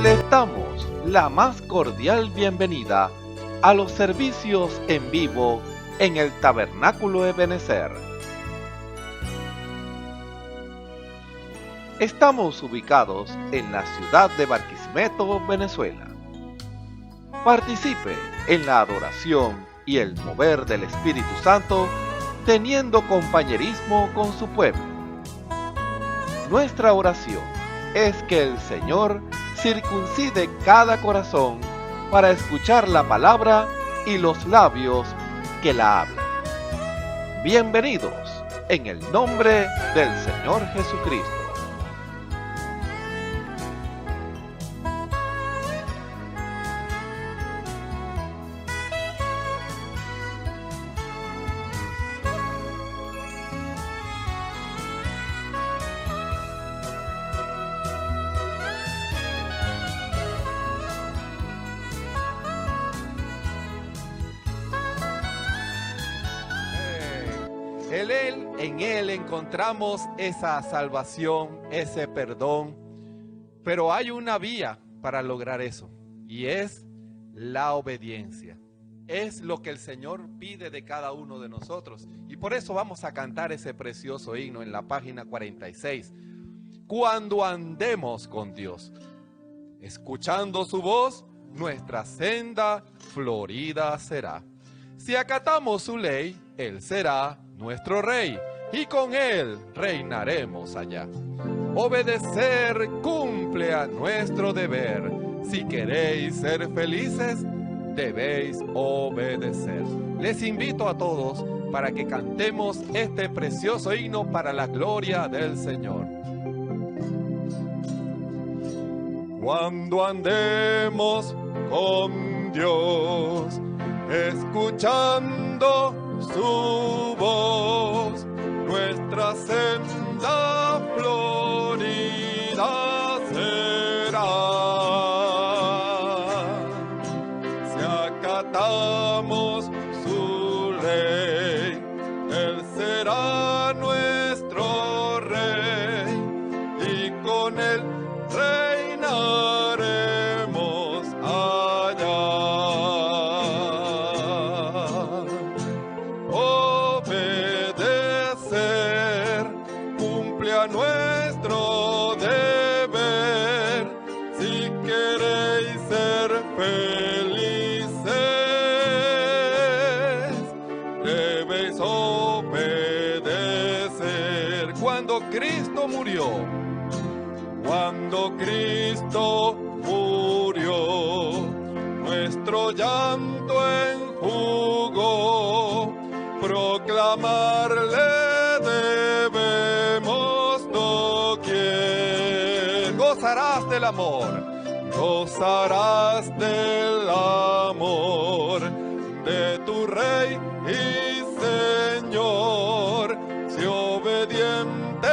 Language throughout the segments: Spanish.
Les damos la más cordial bienvenida a los servicios en vivo en el Tabernáculo Ebenezer. Estamos ubicados en la ciudad de Barquisimeto, Venezuela. Participe en la adoración y el mover del Espíritu Santo, teniendo compañerismo con su pueblo. Nuestra oración es que el Señor circuncide cada corazón para escuchar la palabra y los labios que la hablan. Bienvenidos en el nombre del Señor Jesucristo. En Él encontramos esa salvación, ese perdón, pero hay una vía para lograr eso, y es la obediencia. Es lo que el Señor pide de cada uno de nosotros, y por eso vamos a cantar ese precioso himno en la página 46. Cuando andemos con Dios, escuchando su voz, nuestra senda florida será. Si acatamos su ley, Él será nuestro Rey, y con Él reinaremos allá. Obedecer cumple a nuestro deber. Si queréis ser felices, debéis obedecer. Les invito a todos para que cantemos este precioso himno para la gloria del Señor. Cuando andemos con Dios, escuchando su voz, nuestra senda florida será. Si acatamos su ley, Él será nuestro Rey, y con Él reinaremos allá. Nuestro deber, si queréis ser felices, debéis obedecer. Cuando Cristo murió, nuestro llanto enjugó, proclamarle debemos doquier. Gozarás del amor de tu Rey y Señor. Si obediente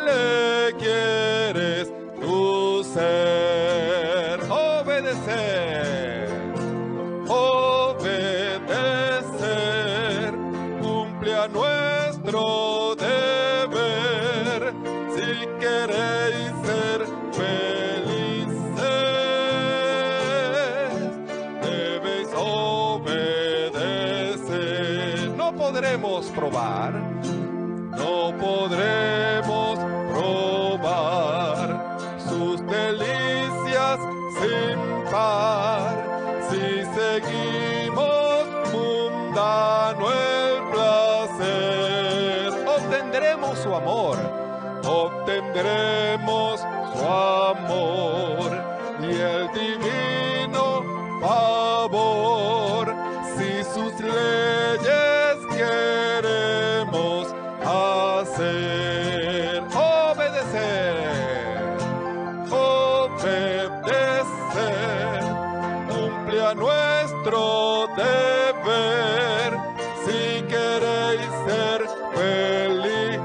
le quieres tú ser, obedecer cumple a nuestro deber. Si queréis ser felices, debéis obedecer. No podremos probar sus delicias sin par, si seguimos mundano el placer. Obtendremos su amor y el divino favor, si sus leyes queremos hacer. Obedecer cumple a nuestro deber. Si queréis ser felices,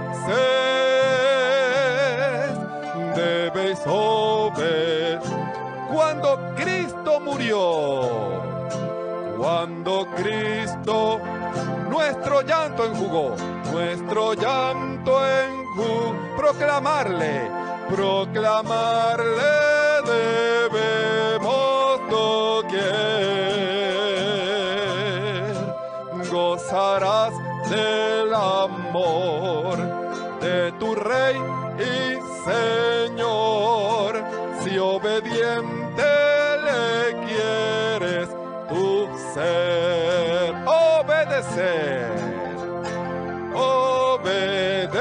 debéis obedecer. Cuando Cristo nuestro llanto enjugó, proclamarle debe si obediente le quieres tú ser. Obedecer, obedecer,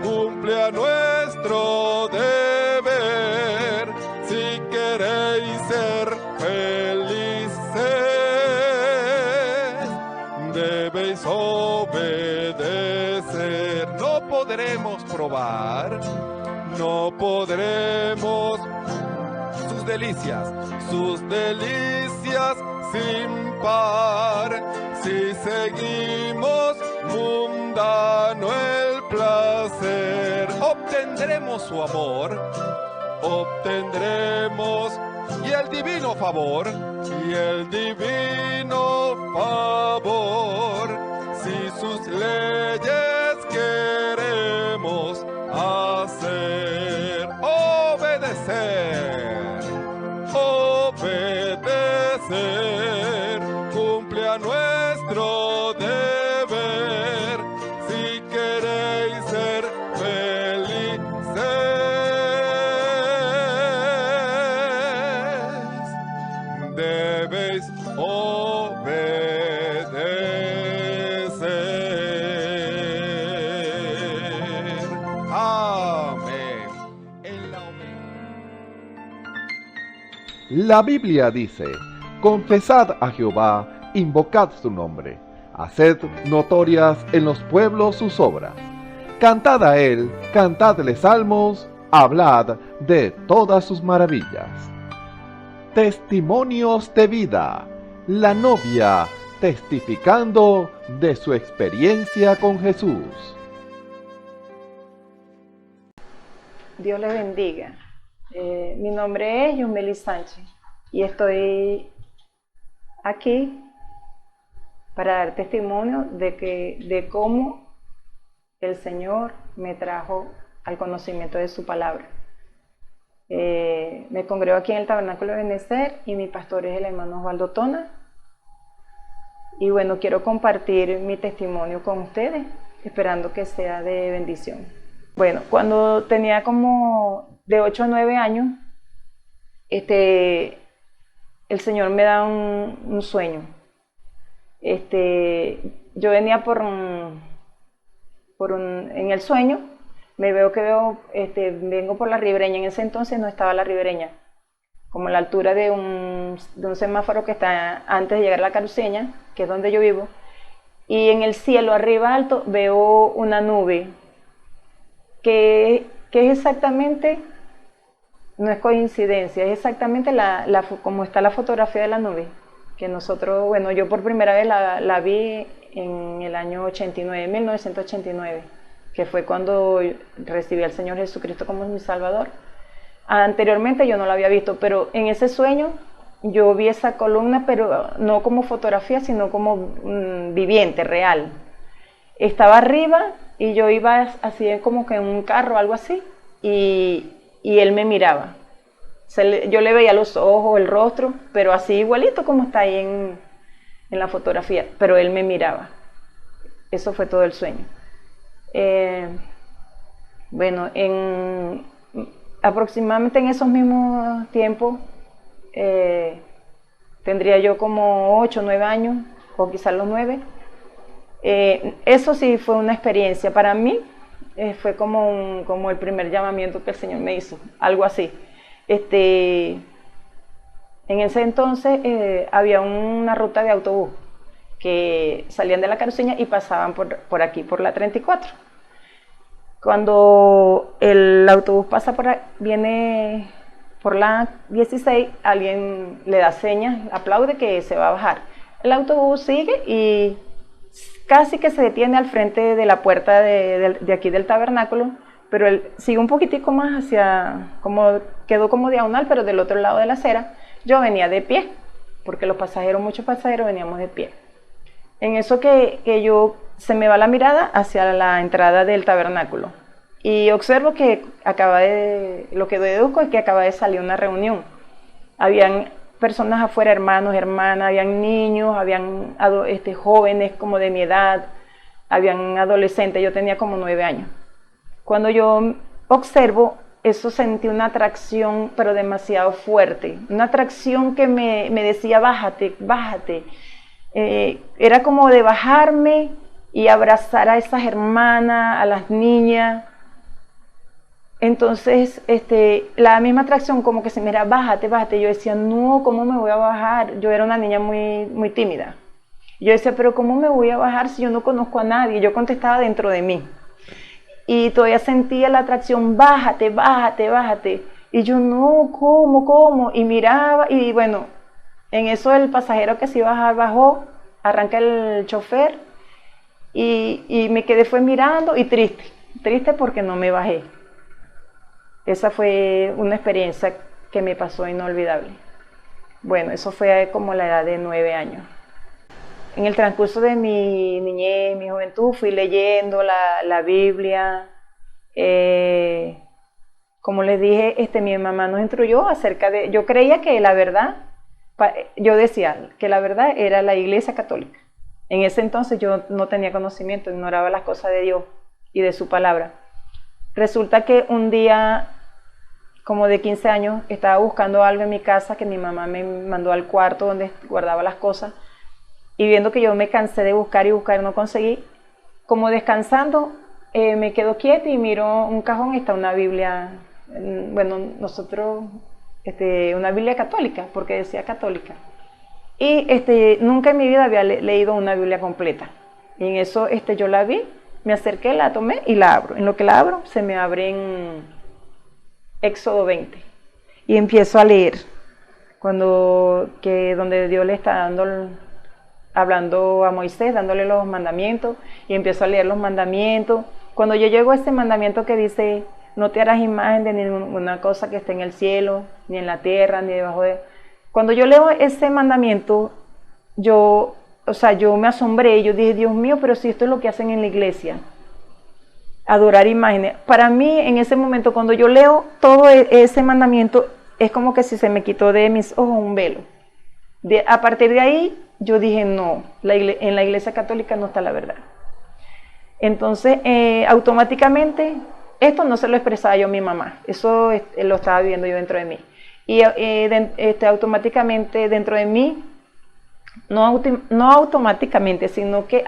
cumple a nuestro deber, si queréis ser felices, debéis obedecer. No podremos probar, no podremos sus delicias sin par, si seguimos mundano el placer. Obtendremos su amor, obtendremos y el divino favor, si sus leyes queremos hacer. Obedecer, obedecer, cumple a nuestro deber, si queréis ser felices, debéis obedecer. Amén. La Biblia dice: confesad a Jehová, invocad su nombre, haced notorias en los pueblos sus obras. Cantad a él, cantadle salmos, hablad de todas sus maravillas. Testimonios de vida. La novia testificando de su experiencia con Jesús. Dios les bendiga. Mi nombre es Yumeli Sánchez y estoy aquí para dar testimonio de cómo el Señor me trajo al conocimiento de su palabra. Me congrego aquí en el Tabernáculo de Benecer y mi pastor es el hermano Osvaldo Tona. Y bueno, quiero compartir mi testimonio con ustedes, esperando que sea de bendición. Bueno, cuando tenía como de 8 a 9 años, el Señor me da un sueño. Yo venía en el sueño, vengo por la ribereña. En ese entonces no estaba la ribereña, como a la altura de un semáforo que está antes de llegar a la Caruceña, que es donde yo vivo. Y en el cielo, arriba alto, veo una nube que es exactamente, no es coincidencia, es exactamente como está la fotografía de la nube, que nosotros, bueno, yo por primera vez la vi en el año 1989, que fue cuando recibí al Señor Jesucristo como mi Salvador. Anteriormente yo no la había visto, pero en ese sueño yo vi esa columna, pero no como fotografía, sino como viviente, real. Estaba arriba y yo iba así como que en un carro, algo así, y él me miraba. Yo le veía los ojos, el rostro, pero así igualito como está ahí en la fotografía, pero él me miraba. Eso fue todo el sueño. Bueno, aproximadamente en esos mismos tiempos, tendría yo como 8 o 9 años, o quizás los 9. Eso sí fue una experiencia para mí. Fue como el primer llamamiento que el Señor me hizo, algo así. En ese entonces había una ruta de autobús que salían de la Caruceña y pasaban por aquí, por la 34. Cuando el autobús pasa viene por la 16, alguien le da señas, aplaude que se va a bajar. El autobús sigue y casi que se detiene al frente de la puerta de aquí del tabernáculo, pero él sigue un poquitico más quedó como diagonal, pero del otro lado de la acera. Yo venía de pie, porque muchos pasajeros veníamos de pie. En eso que se me va la mirada hacia la entrada del tabernáculo y observo que lo que deduzco es que acaba de salir una reunión. Habían personas afuera, hermanos, hermanas, habían niños, habían jóvenes como de mi edad, habían adolescentes. Yo tenía como 9 años. Cuando yo observo, eso sentí una atracción, pero demasiado fuerte. Una atracción que me decía, bájate, bájate. Era como de bajarme y abrazar a esas hermanas, a las niñas. Entonces, la misma atracción como que se me era, bájate, bájate. Yo decía, no, ¿cómo me voy a bajar? Yo era una niña muy, muy tímida. Yo decía, pero ¿cómo me voy a bajar si yo no conozco a nadie? Yo contestaba dentro de mí. Y todavía sentía la atracción, bájate, bájate, bájate. Y yo, no, ¿cómo, cómo? Y miraba, y bueno, en eso el pasajero que se iba a bajar bajó, arranca el chofer, y me quedé fue mirando y triste porque no me bajé. Esa fue una experiencia que me pasó inolvidable. Bueno, eso fue como la edad de 9 años. En el transcurso de mi niñez, mi juventud, fui leyendo la Biblia. Como les dije, mi mamá nos instruyó acerca de... Yo creía que la verdad, yo decía que la verdad era la Iglesia Católica. En ese entonces yo no tenía conocimiento, ignoraba las cosas de Dios y de su palabra. Resulta que un día, como de 15 años, estaba buscando algo en mi casa que mi mamá me mandó al cuarto donde guardaba las cosas. Y viendo que yo me cansé de buscar y buscar, no conseguí, como descansando, me quedo quieta y miro un cajón y está una Biblia, bueno, nosotros, una Biblia católica, porque decía católica. Y nunca en mi vida había leído una Biblia completa. Y en eso yo la vi, me acerqué, la tomé y la abro. En lo que la abro, se me abre en Éxodo 20. Y empiezo a leer, donde Dios le está hablando a Moisés, dándole los mandamientos, y empiezo a leer los mandamientos. Cuando yo llego a ese mandamiento que dice, no te harás imagen de ninguna cosa que esté en el cielo, ni en la tierra, ni debajo de... Cuando yo leo ese mandamiento, yo me asombré, yo dije, Dios mío, pero si esto es lo que hacen en la iglesia, adorar imágenes. Para mí, en ese momento, cuando yo leo todo ese mandamiento, es como que si se me quitó de mis ojos un velo. A partir de ahí, yo dije, no, en la Iglesia Católica no está la verdad. Entonces, automáticamente, esto no se lo expresaba yo a mi mamá, eso lo estaba viviendo yo dentro de mí. Y automáticamente dentro de mí, no automáticamente, sino que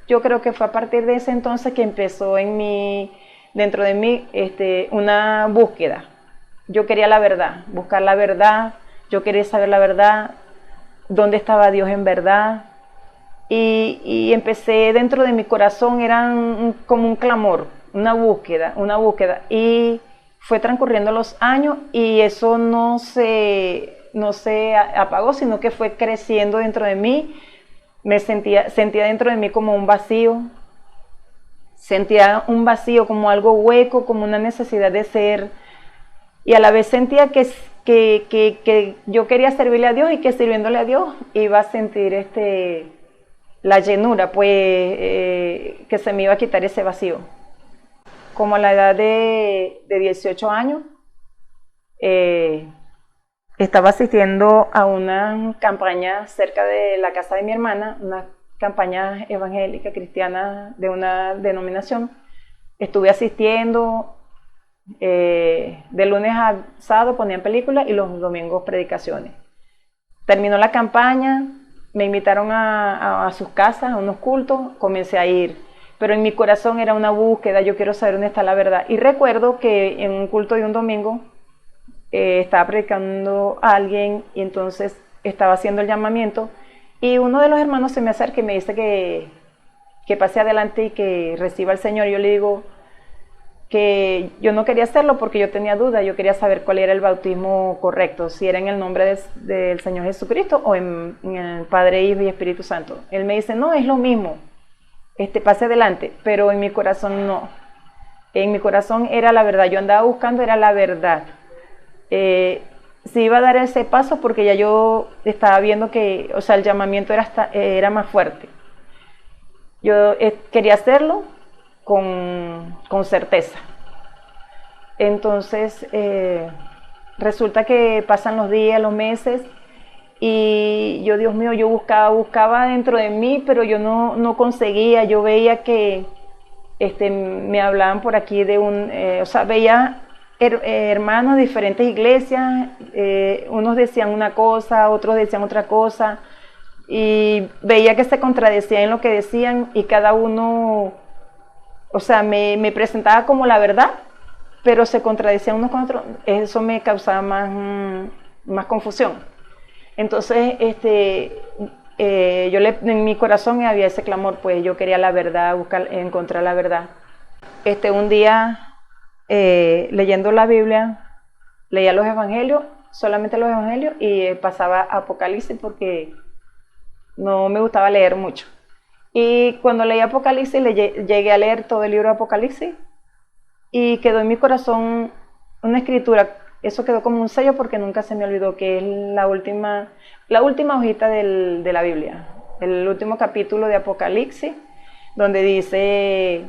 yo creo que fue a partir de ese entonces que empezó dentro de mí una búsqueda. Yo quería la verdad, buscar la verdad, yo quería saber la verdad, dónde estaba Dios en verdad, y empecé dentro de mi corazón, era como un clamor, una búsqueda, y fue transcurriendo los años y eso no se apagó, sino que fue creciendo dentro de mí. Me sentía dentro de mí como un vacío, como algo hueco, como una necesidad de ser, y a la vez sentía que yo quería servirle a Dios y que sirviéndole a Dios iba a sentir la llenura, pues que se me iba a quitar ese vacío. Como a la edad de 18 años, estaba asistiendo a una campaña cerca de la casa de mi hermana, una campaña evangélica cristiana de una denominación. Estuve asistiendo. De lunes a sábado ponían películas y los domingos predicaciones. Terminó la campaña, me invitaron a sus casas, a unos cultos, comencé a ir, pero en mi corazón era una búsqueda, yo quiero saber dónde está la verdad. Y recuerdo que en un culto de un domingo estaba predicando a alguien y entonces estaba haciendo el llamamiento y uno de los hermanos se me acerca y me dice que pase adelante y que reciba al Señor. Yo le digo que yo no quería hacerlo porque yo tenía dudas, yo quería saber cuál era el bautismo correcto, si era en el nombre del Señor Jesucristo o en el Padre, Hijo y Espíritu Santo. Él me dice, no, es lo mismo, pase adelante, pero en mi corazón no. En mi corazón era la verdad, yo andaba buscando, era la verdad. Si iba a dar ese paso porque ya yo estaba viendo que, el llamamiento era más fuerte. Yo quería hacerlo con certeza. Entonces resulta que pasan los días, los meses y yo, Dios mío, yo buscaba dentro de mí, pero yo no conseguía. Yo veía que me hablaban por aquí de veía hermanos de diferentes iglesias, unos decían una cosa, otros decían otra cosa, y veía que se contradecían en lo que decían y cada uno, o sea, me presentaba como la verdad, pero se contradecían unos con otros. Eso me causaba más confusión. Entonces, en mi corazón había ese clamor, pues yo quería la verdad, encontrar la verdad. Un día, leyendo la Biblia, leía los evangelios, solamente los evangelios, y pasaba a Apocalipsis porque no me gustaba leer mucho. Y cuando leí Apocalipsis, llegué a leer todo el libro de Apocalipsis y quedó en mi corazón una escritura. Eso quedó como un sello porque nunca se me olvidó, que es la última hojita de la Biblia, el último capítulo de Apocalipsis, donde dice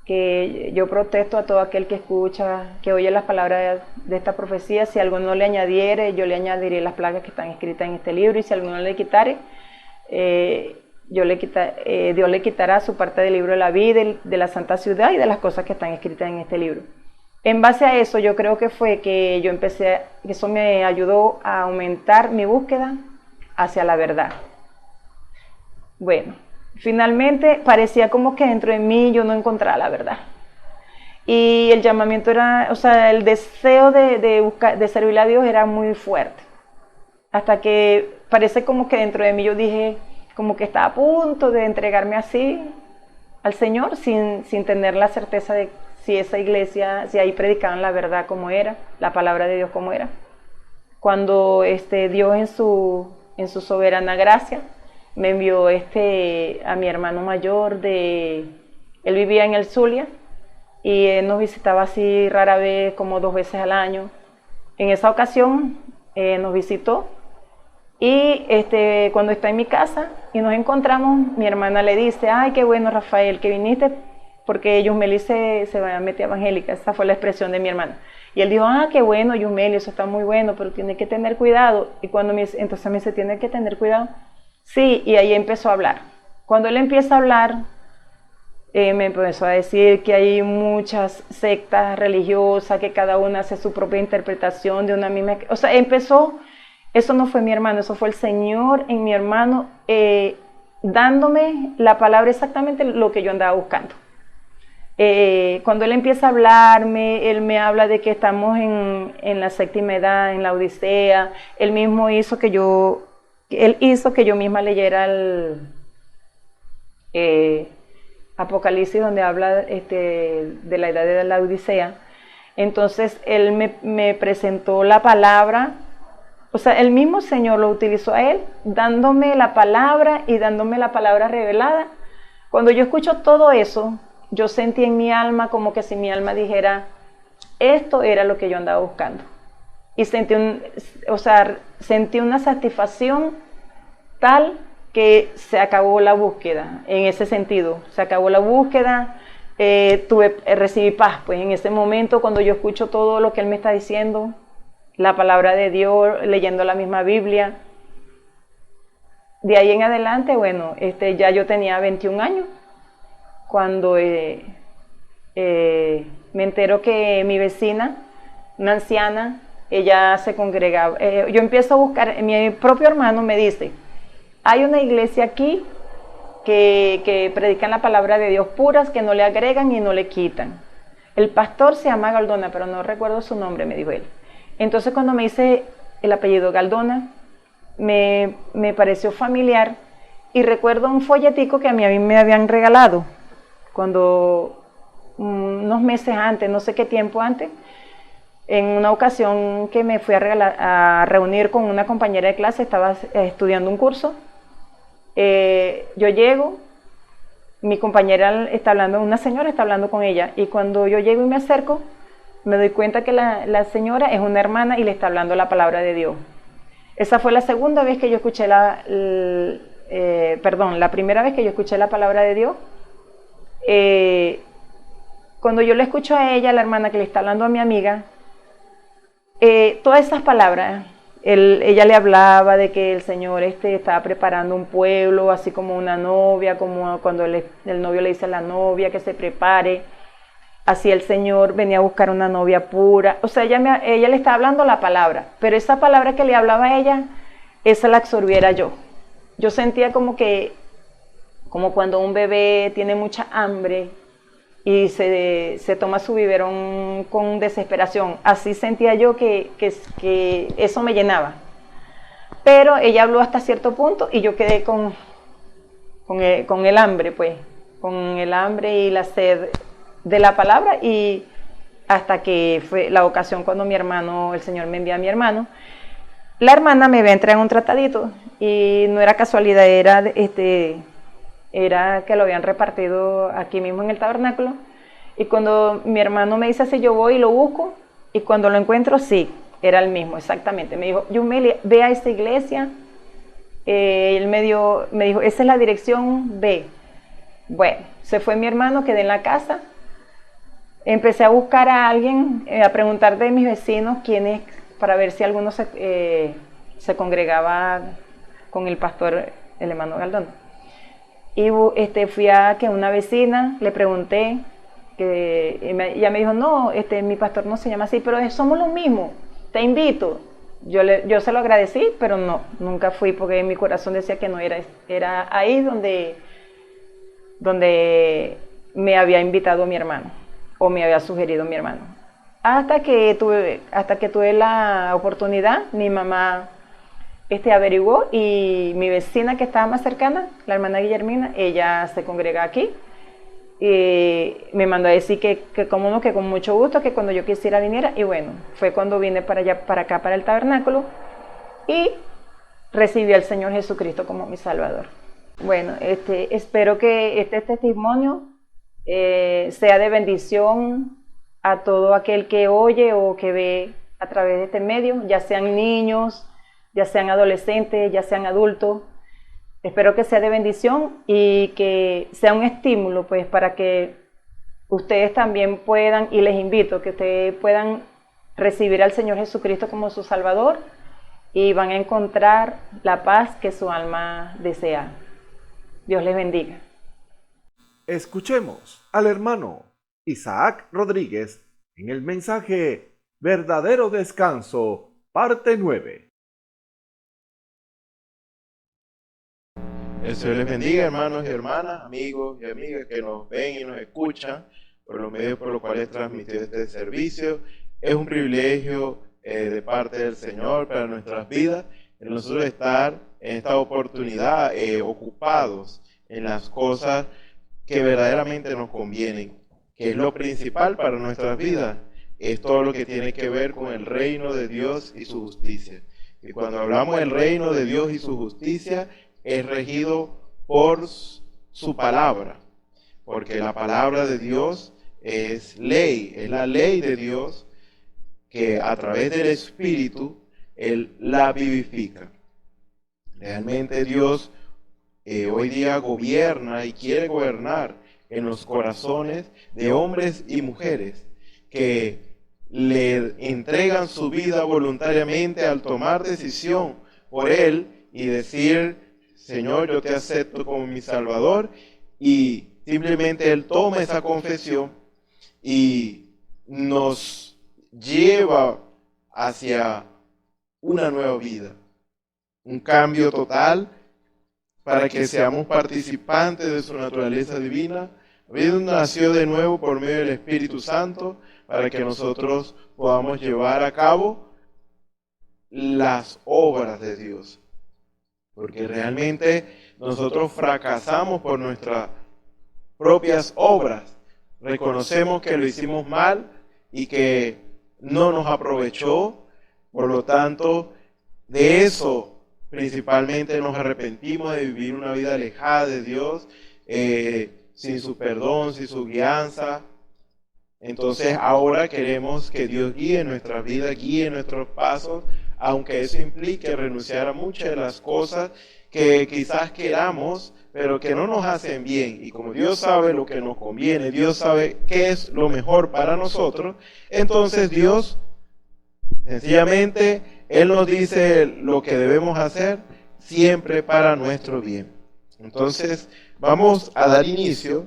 que yo protesto a todo aquel que escucha, que oye las palabras de esta profecía. Si alguno le añadiere, yo le añadiré las plagas que están escritas en este libro, y si alguno le quitare, Dios le quitará su parte del libro de la vida, de la santa ciudad y de las cosas que están escritas en este libro. En base a eso, yo creo que fue que eso me ayudó a aumentar mi búsqueda hacia la verdad. Bueno, finalmente parecía como que dentro de mí yo no encontraba la verdad. Y el llamamiento era, o sea, el deseo de servirle a Dios era muy fuerte. Hasta que parece como que dentro de mí yo dije, como que estaba a punto de entregarme así al Señor sin tener la certeza de si esa iglesia, si ahí predicaban la verdad como era, la palabra de Dios como era. Cuando Dios en su soberana gracia me envió a mi hermano mayor, él vivía en el Zulia y él nos visitaba así rara vez, como 2 veces al año. En esa ocasión nos visitó. Y cuando está en mi casa y nos encontramos, mi hermana le dice, ay, qué bueno, Rafael, que viniste, porque Yusmeli se va a meter evangélica. Esa fue la expresión de mi hermana. Y él dijo, qué bueno, Yusmeli, eso está muy bueno, pero tiene que tener cuidado. Y entonces me dice, ¿tiene que tener cuidado? Sí, y ahí empezó a hablar. Cuando él empieza a hablar, me empezó a decir que hay muchas sectas religiosas, que cada una hace su propia interpretación de una misma... O sea, eso no fue mi hermano, eso fue el Señor en mi hermano, dándome la palabra exactamente lo que yo andaba buscando. Cuando él empieza a hablarme, él me habla de que estamos en la séptima edad, en la Odisea. Él hizo que yo misma leyera el Apocalipsis, donde habla de la edad de la Odisea. Entonces él me presentó la palabra. O sea, el mismo Señor lo utilizó a él, dándome la palabra y dándome la palabra revelada. Cuando yo escucho todo eso, yo sentí en mi alma como que si mi alma dijera, esto era lo que yo andaba buscando. Y sentí una satisfacción tal que se acabó la búsqueda, en ese sentido. Se acabó la búsqueda, recibí paz, pues en ese momento cuando yo escucho todo lo que él me está diciendo, la palabra de Dios, leyendo la misma Biblia. De ahí en adelante, bueno, ya yo tenía 21 años cuando me entero que mi vecina, una anciana, ella se congregaba. Yo empiezo a buscar, mi propio hermano me dice, hay una iglesia aquí que predican la palabra de Dios puras, que no le agregan y no le quitan. El pastor se llama Galdona, pero no recuerdo su nombre, me dijo él. Entonces cuando me dice el apellido Galdona, me pareció familiar y recuerdo un folletico que a mí me habían regalado cuando unos meses antes, no sé qué tiempo antes, en una ocasión que me fui a reunir con una compañera de clase, estaba estudiando un curso. Yo llego, mi compañera está hablando, una señora está hablando con ella, y cuando yo llego y me acerco, me doy cuenta que la señora es una hermana y le está hablando la palabra de Dios. Esa fue la segunda vez que yo escuché la primera vez que yo escuché la palabra de Dios. Cuando yo le escucho a ella, la hermana que le está hablando a mi amiga, todas esas palabras, ella le hablaba de que el Señor estaba preparando un pueblo, así como una novia, como cuando el novio le dice a la novia que se prepare. así el Señor venía a buscar una novia pura. O sea, ella le estaba hablando la palabra, pero esa palabra que le hablaba a ella, esa la absorbiera yo. Yo sentía como cuando un bebé tiene mucha hambre y se toma su biberón con desesperación. Así sentía yo que eso me llenaba. Pero ella habló hasta cierto punto y yo quedé con el hambre, pues, con el hambre y la sed de la palabra, y hasta que fue la ocasión cuando el Señor me envía a mi hermano. La hermana me había entregado un tratadito y no era casualidad, era que lo habían repartido aquí mismo en el tabernáculo, y cuando mi hermano me dice así, yo voy y lo busco, y cuando lo encuentro, sí, era el mismo, exactamente. Me dijo, Yumelia, ve a esta iglesia. Él me dijo, esa es la dirección, ve. Bueno, se fue mi hermano, quedé en la casa, empecé a buscar a alguien, a preguntar de mis vecinos quién es, para ver si alguno se congregaba con el pastor, el hermano Galdón. Y fui a una vecina, le pregunté, ella me dijo, no, mi pastor no se llama así, pero somos los mismos, te invito. Yo se lo agradecí, pero no, nunca fui, porque en mi corazón decía que no era ahí donde me había invitado mi hermano, o me había sugerido mi hermano. Hasta que tuve la oportunidad, mi mamá averiguó, y mi vecina que estaba más cercana, la hermana Guillermina, ella se congrega aquí, y me mandó a decir que como no, que con mucho gusto, que cuando yo quisiera viniera. Y bueno, fue cuando vine para acá, para el tabernáculo, y recibí al Señor Jesucristo como mi Salvador. Bueno, espero que este testimonio sea de bendición a todo aquel que oye o que ve a través de este medio, ya sean niños, ya sean adolescentes, ya sean adultos. Espero que sea de bendición y que sea un estímulo, pues, para que ustedes también puedan, y les invito a que ustedes puedan recibir al Señor Jesucristo como su Salvador, y van a encontrar la paz que su alma desea. Dios les bendiga. Escuchemos al hermano Isaac Rodríguez en el mensaje Verdadero Descanso, parte 9. El Señor les bendiga, hermanos y hermanas, amigos y amigas que nos ven y nos escuchan por los medios por los cuales transmitido este servicio. Es un privilegio de parte del Señor para nuestras vidas, el nosotros estar en esta oportunidad ocupados en las cosas que verdaderamente nos convienen, que es lo principal para nuestras vidas, es todo lo que tiene que ver con el reino de Dios y su justicia. Y cuando hablamos del reino de Dios y su justicia, es regido por su palabra, porque la palabra de Dios es ley, es la ley de Dios que a través del Espíritu Él la vivifica. Realmente Dios hoy día gobierna y quiere gobernar en los corazones de hombres y mujeres que le entregan su vida voluntariamente al tomar decisión por Él y decir, Señor, yo te acepto como mi Salvador, y simplemente Él toma esa confesión y nos lleva hacia una nueva vida, un cambio total para que seamos participantes de su naturaleza divina, habiendo nacido de nuevo por medio del Espíritu Santo, para que nosotros podamos llevar a cabo las obras de Dios. Porque realmente nosotros fracasamos por nuestras propias obras. Reconocemos que lo hicimos mal y que no nos aprovechó. Por lo tanto, de eso principalmente nos arrepentimos, de vivir una vida alejada de Dios, sin su perdón, sin su guianza. Entonces ahora queremos que Dios guíe nuestras vidas, guíe nuestros pasos, aunque eso implique renunciar a muchas de las cosas que quizás queramos, pero que no nos hacen bien. Y como Dios sabe lo que nos conviene, Dios sabe qué es lo mejor para nosotros, entonces Dios, sencillamente, Él nos dice lo que debemos hacer siempre para nuestro bien. Entonces, vamos a dar inicio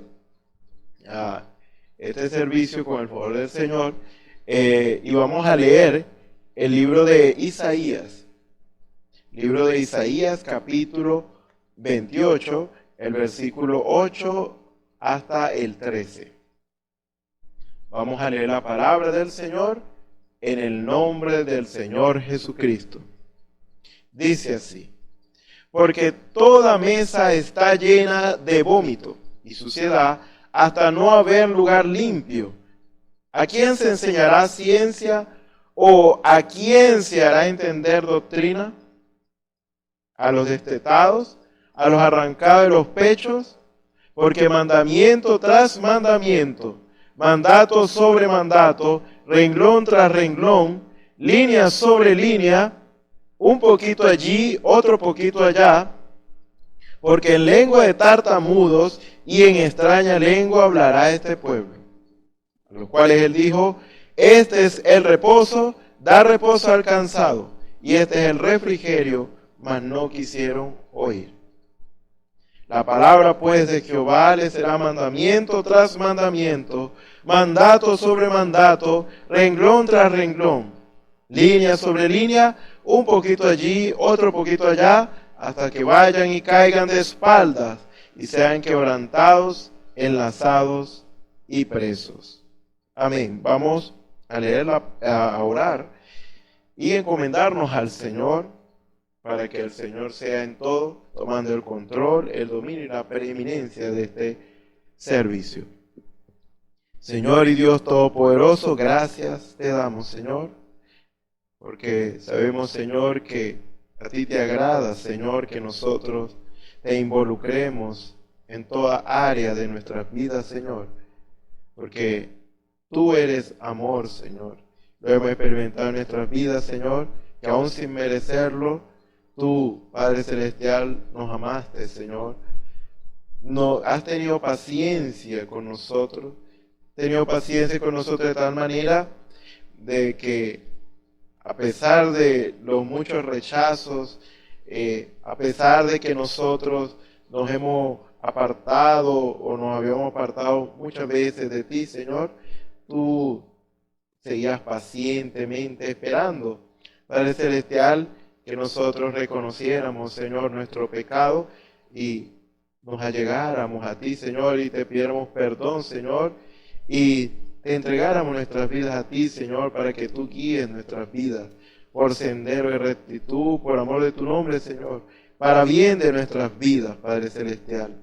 a este servicio con el favor del Señor y vamos a leer el libro de Isaías. Libro de Isaías, capítulo 28, el versículo 8 hasta el 13. Vamos a leer la palabra del Señor en el nombre del Señor Jesucristo. Dice así: porque toda mesa está llena de vómito y suciedad hasta no haber lugar limpio. ¿A quién se enseñará ciencia o a quién se hará entender doctrina? ¿A los destetados? ¿A los arrancados de los pechos? Porque mandamiento tras mandamiento, mandato sobre mandato, renglón tras renglón, línea sobre línea, un poquito allí, otro poquito allá, porque en lengua de tartamudos y en extraña lengua hablará este pueblo. A los cuales él dijo: este es el reposo, da reposo al cansado, y este es el refrigerio, mas no quisieron oír. La palabra pues de Jehová les será mandamiento tras mandamiento, mandato sobre mandato, renglón tras renglón, línea sobre línea, un poquito allí, otro poquito allá, hasta que vayan y caigan de espaldas y sean quebrantados, enlazados y presos. Amén. Vamos a leerla, a orar y encomendarnos al Señor para que el Señor sea en todo, tomando el control, el dominio y la preeminencia de este servicio. Señor y Dios Todopoderoso, gracias te damos, Señor, porque sabemos, Señor, que a ti te agrada, Señor, que nosotros te involucremos en toda área de nuestras vidas, Señor, porque tú eres amor, Señor. Lo hemos experimentado en nuestras vidas, Señor, que aún sin merecerlo, tú, Padre Celestial, nos amaste, Señor. No, has tenido paciencia con nosotros, de tal manera de que a pesar de los muchos rechazos, a pesar de que nosotros nos hemos apartado o nos habíamos apartado muchas veces de ti, Señor, tú seguías pacientemente esperando, Padre Celestial, que nosotros reconociéramos, Señor, nuestro pecado y nos allegáramos a ti, Señor, y te pidiéramos perdón, Señor, y te entregáramos nuestras vidas a ti, Señor, para que tú guíes nuestras vidas por sendero de rectitud, por amor de tu nombre, Señor, para bien de nuestras vidas, Padre Celestial.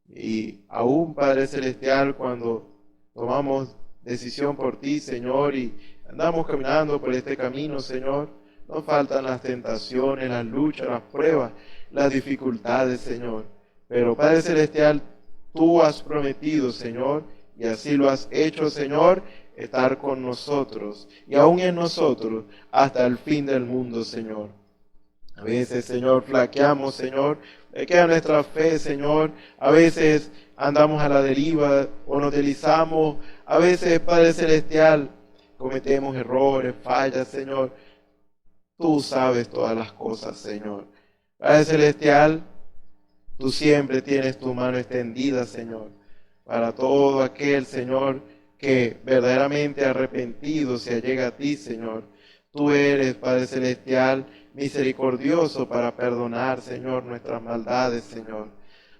Y aún, Padre Celestial, cuando tomamos decisión por ti, Señor, y andamos caminando por este camino, Señor, nos faltan las tentaciones, las luchas, las pruebas, las dificultades, Señor. Pero, Padre Celestial, tú has prometido, Señor, y así lo has hecho, Señor, estar con nosotros y aún en nosotros hasta el fin del mundo, Señor. A veces, Señor, flaqueamos, Señor, queda nuestra fe, Señor. A veces andamos a la deriva o nos deslizamos. A veces, Padre Celestial, cometemos errores, fallas, Señor. Tú sabes todas las cosas, Señor. Padre Celestial, tú siempre tienes tu mano extendida, Señor, para todo aquel, Señor, que verdaderamente arrepentido se allega a ti, Señor. Tú eres, Padre Celestial, misericordioso para perdonar, Señor, nuestras maldades, Señor.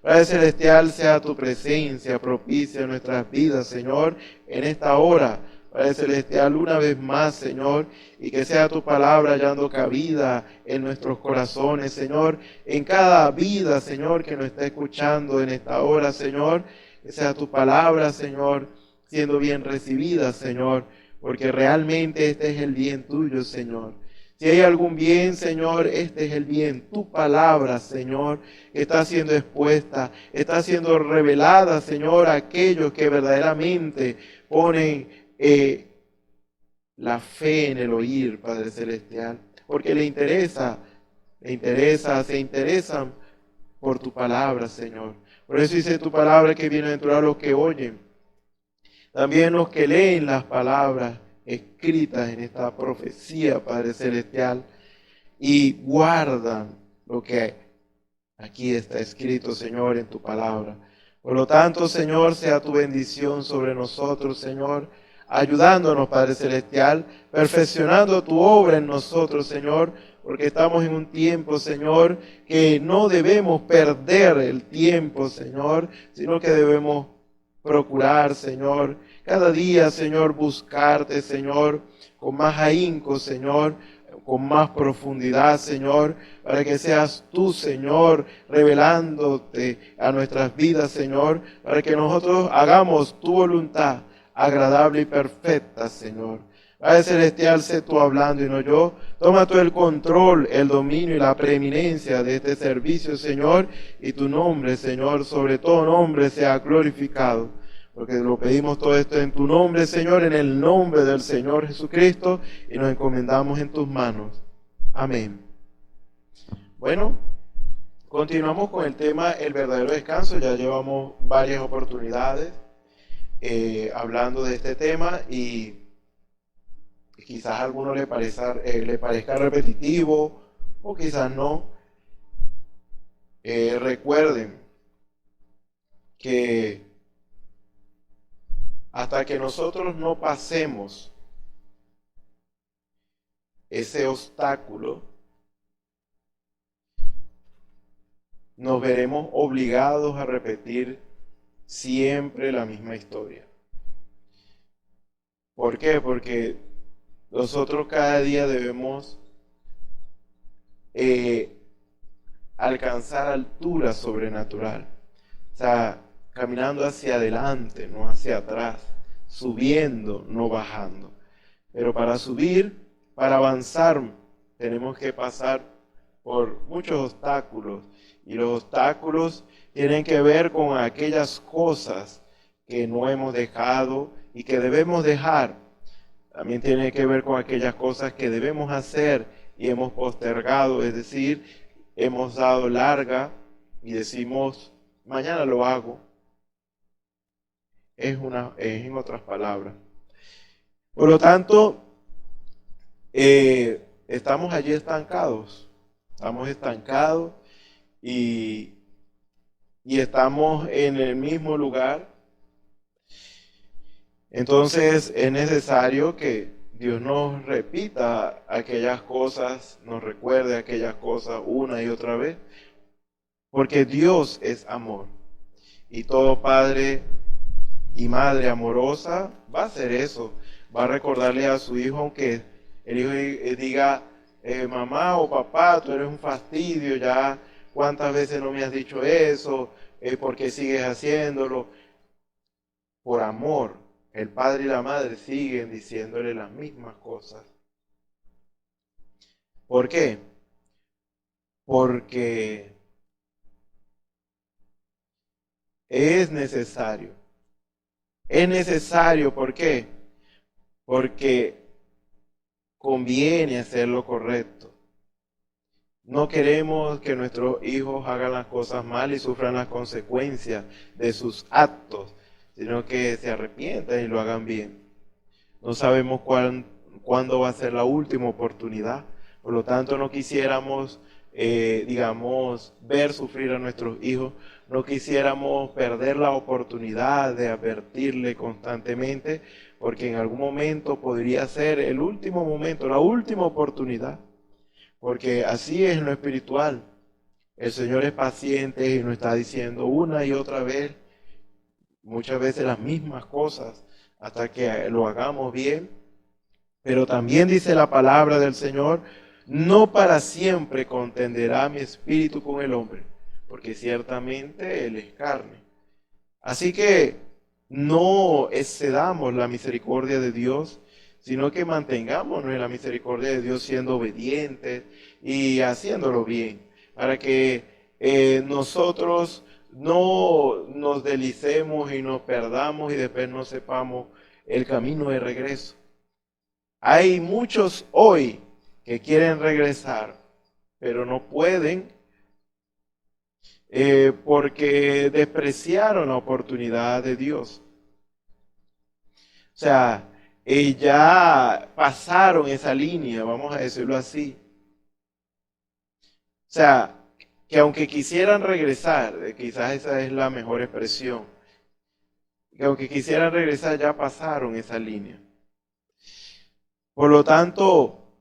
Padre Celestial, sea tu presencia propicia en nuestras vidas, Señor, en esta hora. Padre Celestial, una vez más, Señor, y que sea tu palabra hallando cabida en nuestros corazones, Señor, en cada vida, Señor, que nos está escuchando en esta hora, Señor, que sea tu palabra, Señor, siendo bien recibida, Señor, porque realmente este es el bien tuyo, Señor. Si hay algún bien, Señor, este es el bien. Tu palabra, Señor, está siendo expuesta, está siendo revelada, Señor, a aquellos que verdaderamente ponen la fe en el oír, Padre Celestial, porque se interesan por tu palabra, Señor. Por eso dice tu palabra que bienaventurados los que oyen, también los que leen las palabras escritas en esta profecía, Padre Celestial, y guardan lo que aquí está escrito, Señor, en tu palabra. Por lo tanto, Señor, sea tu bendición sobre nosotros, Señor, ayudándonos, Padre Celestial, perfeccionando tu obra en nosotros, Señor, porque estamos en un tiempo, Señor, que no debemos perder el tiempo, Señor, sino que debemos procurar, Señor, cada día, Señor, buscarte, Señor, con más ahínco, Señor, con más profundidad, Señor, para que seas tú, Señor, revelándote a nuestras vidas, Señor, para que nosotros hagamos tu voluntad agradable y perfecta, Señor. Padre Celestial, sé tú hablando y no yo. Toma tú el control, el dominio y la preeminencia de este servicio, Señor, y tu nombre, Señor, sobre todo nombre, sea glorificado. Porque lo pedimos todo esto en tu nombre, Señor, en el nombre del Señor Jesucristo, y nos encomendamos en tus manos. Amén. Bueno, continuamos con el tema el verdadero descanso. Ya llevamos varias oportunidades hablando de este tema y quizás a alguno le parezca repetitivo o quizás no. Recuerden que hasta que nosotros no pasemos ese obstáculo, nos veremos obligados a repetir siempre la misma historia. ¿Por qué? Porque nosotros cada día debemos alcanzar altura sobrenatural. O sea, caminando hacia adelante, no hacia atrás, subiendo, no bajando. Pero para subir, para avanzar, tenemos que pasar por muchos obstáculos. Y los obstáculos tienen que ver con aquellas cosas que no hemos dejado y que debemos dejar. También tiene que ver con aquellas cosas que debemos hacer y hemos postergado, es decir, hemos dado larga y decimos, mañana lo hago. Es en otras palabras. Por lo tanto, estamos allí estancados. Estamos estancados y estamos en el mismo lugar. Entonces es necesario que Dios nos repita aquellas cosas, nos recuerde aquellas cosas una y otra vez, porque Dios es amor. Y todo padre y madre amorosa va a hacer eso, va a recordarle a su hijo, aunque el hijo diga, mamá o papá, tú eres un fastidio, ya cuántas veces no me has dicho eso, ¿por qué sigues haciéndolo? Por amor, el padre y la madre siguen diciéndole las mismas cosas. ¿Por qué? Porque es necesario. Es necesario, ¿por qué? Porque conviene hacer lo correcto. No queremos que nuestros hijos hagan las cosas mal y sufran las consecuencias de sus actos, sino que se arrepientan y lo hagan bien. No sabemos cuándo va a ser la última oportunidad. Por lo tanto, no quisiéramos, ver sufrir a nuestros hijos. No quisiéramos perder la oportunidad de advertirle constantemente, porque en algún momento podría ser el último momento, la última oportunidad. Porque así es en lo espiritual. El Señor es paciente y nos está diciendo una y otra vez, muchas veces las mismas cosas, hasta que lo hagamos bien. Pero también dice la palabra del Señor, no para siempre contenderá mi espíritu con el hombre, porque ciertamente él es carne. Así que no excedamos la misericordia de Dios, sino que mantengámonos en la misericordia de Dios siendo obedientes y haciéndolo bien, para que nosotros no nos deslicemos y nos perdamos y después no sepamos el camino de regreso. Hay muchos hoy que quieren regresar, pero no pueden porque despreciaron la oportunidad de Dios. O sea, ya pasaron esa línea, vamos a decirlo así. O sea, que aunque quisieran regresar, quizás esa es la mejor expresión, que aunque quisieran regresar ya pasaron esa línea. Por lo tanto,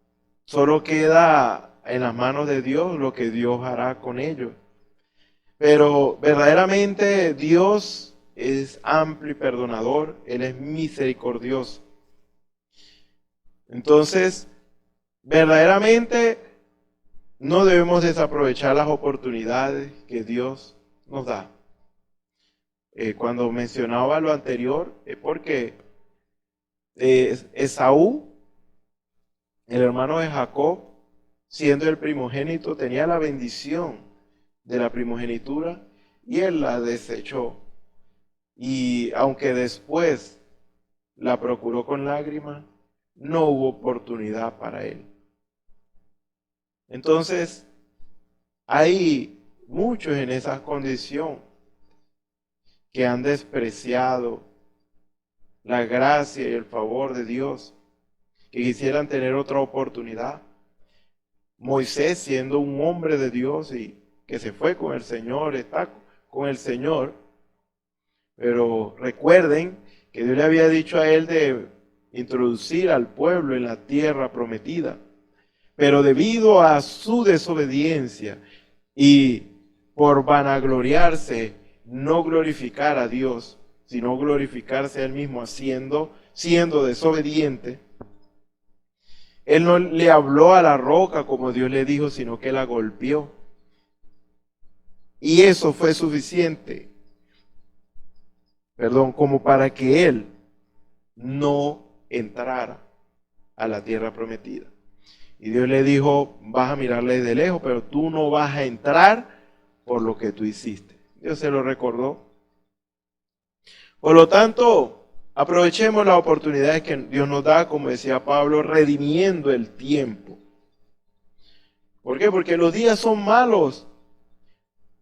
solo queda en las manos de Dios lo que Dios hará con ellos. Pero verdaderamente Dios es amplio y perdonador, Él es misericordioso. Entonces, verdaderamente no debemos desaprovechar las oportunidades que Dios nos da. Cuando mencionaba lo anterior, es porque Esaú, el hermano de Jacob, siendo el primogénito, tenía la bendición de la primogenitura y él la desechó. Y aunque después la procuró con lágrimas, no hubo oportunidad para él. Entonces, hay muchos en esa condición que han despreciado la gracia y el favor de Dios, que quisieran tener otra oportunidad. Moisés, siendo un hombre de Dios y que se fue con el Señor, está con el Señor, pero recuerden que Dios le había dicho a él de introducir al pueblo en la tierra prometida, pero debido a su desobediencia y por vanagloriarse, no glorificar a Dios, sino glorificarse a él mismo siendo desobediente, él no le habló a la roca como Dios le dijo, sino que la golpeó. Y eso fue suficiente, como para que él no entrara a la tierra prometida. Y Dios le dijo, vas a mirarle de lejos, pero tú no vas a entrar por lo que tú hiciste. Dios se lo recordó. Por lo tanto, aprovechemos las oportunidades que Dios nos da, como decía Pablo, redimiendo el tiempo. ¿Por qué? Porque los días son malos.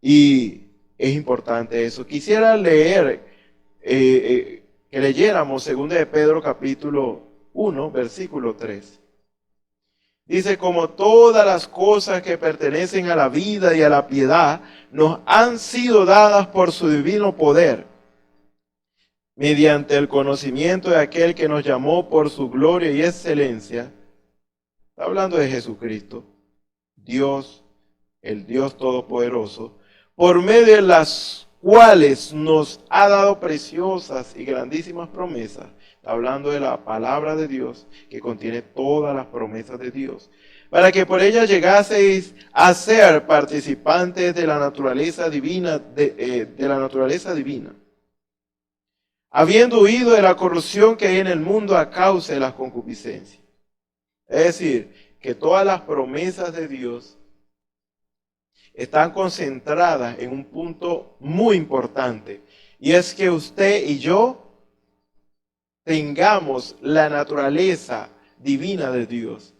Y es importante eso. Quisiera leer, que leyéramos 2 de Pedro capítulo 1, versículo 3. Dice, como todas las cosas que pertenecen a la vida y a la piedad nos han sido dadas por su divino poder, mediante el conocimiento de aquel que nos llamó por su gloria y excelencia. Está hablando de Jesucristo, Dios, el Dios Todopoderoso, por medio de las cuales nos ha dado preciosas y grandísimas promesas. Está hablando de la palabra de Dios, que contiene todas las promesas de Dios, para que por ella llegaseis a ser participantes de la naturaleza divina, de la naturaleza divina, habiendo huido de la corrupción que hay en el mundo a causa de las concupiscencias. Es decir, que todas las promesas de Dios están concentradas en un punto muy importante, y es que usted y yo tengamos la naturaleza divina de Dios,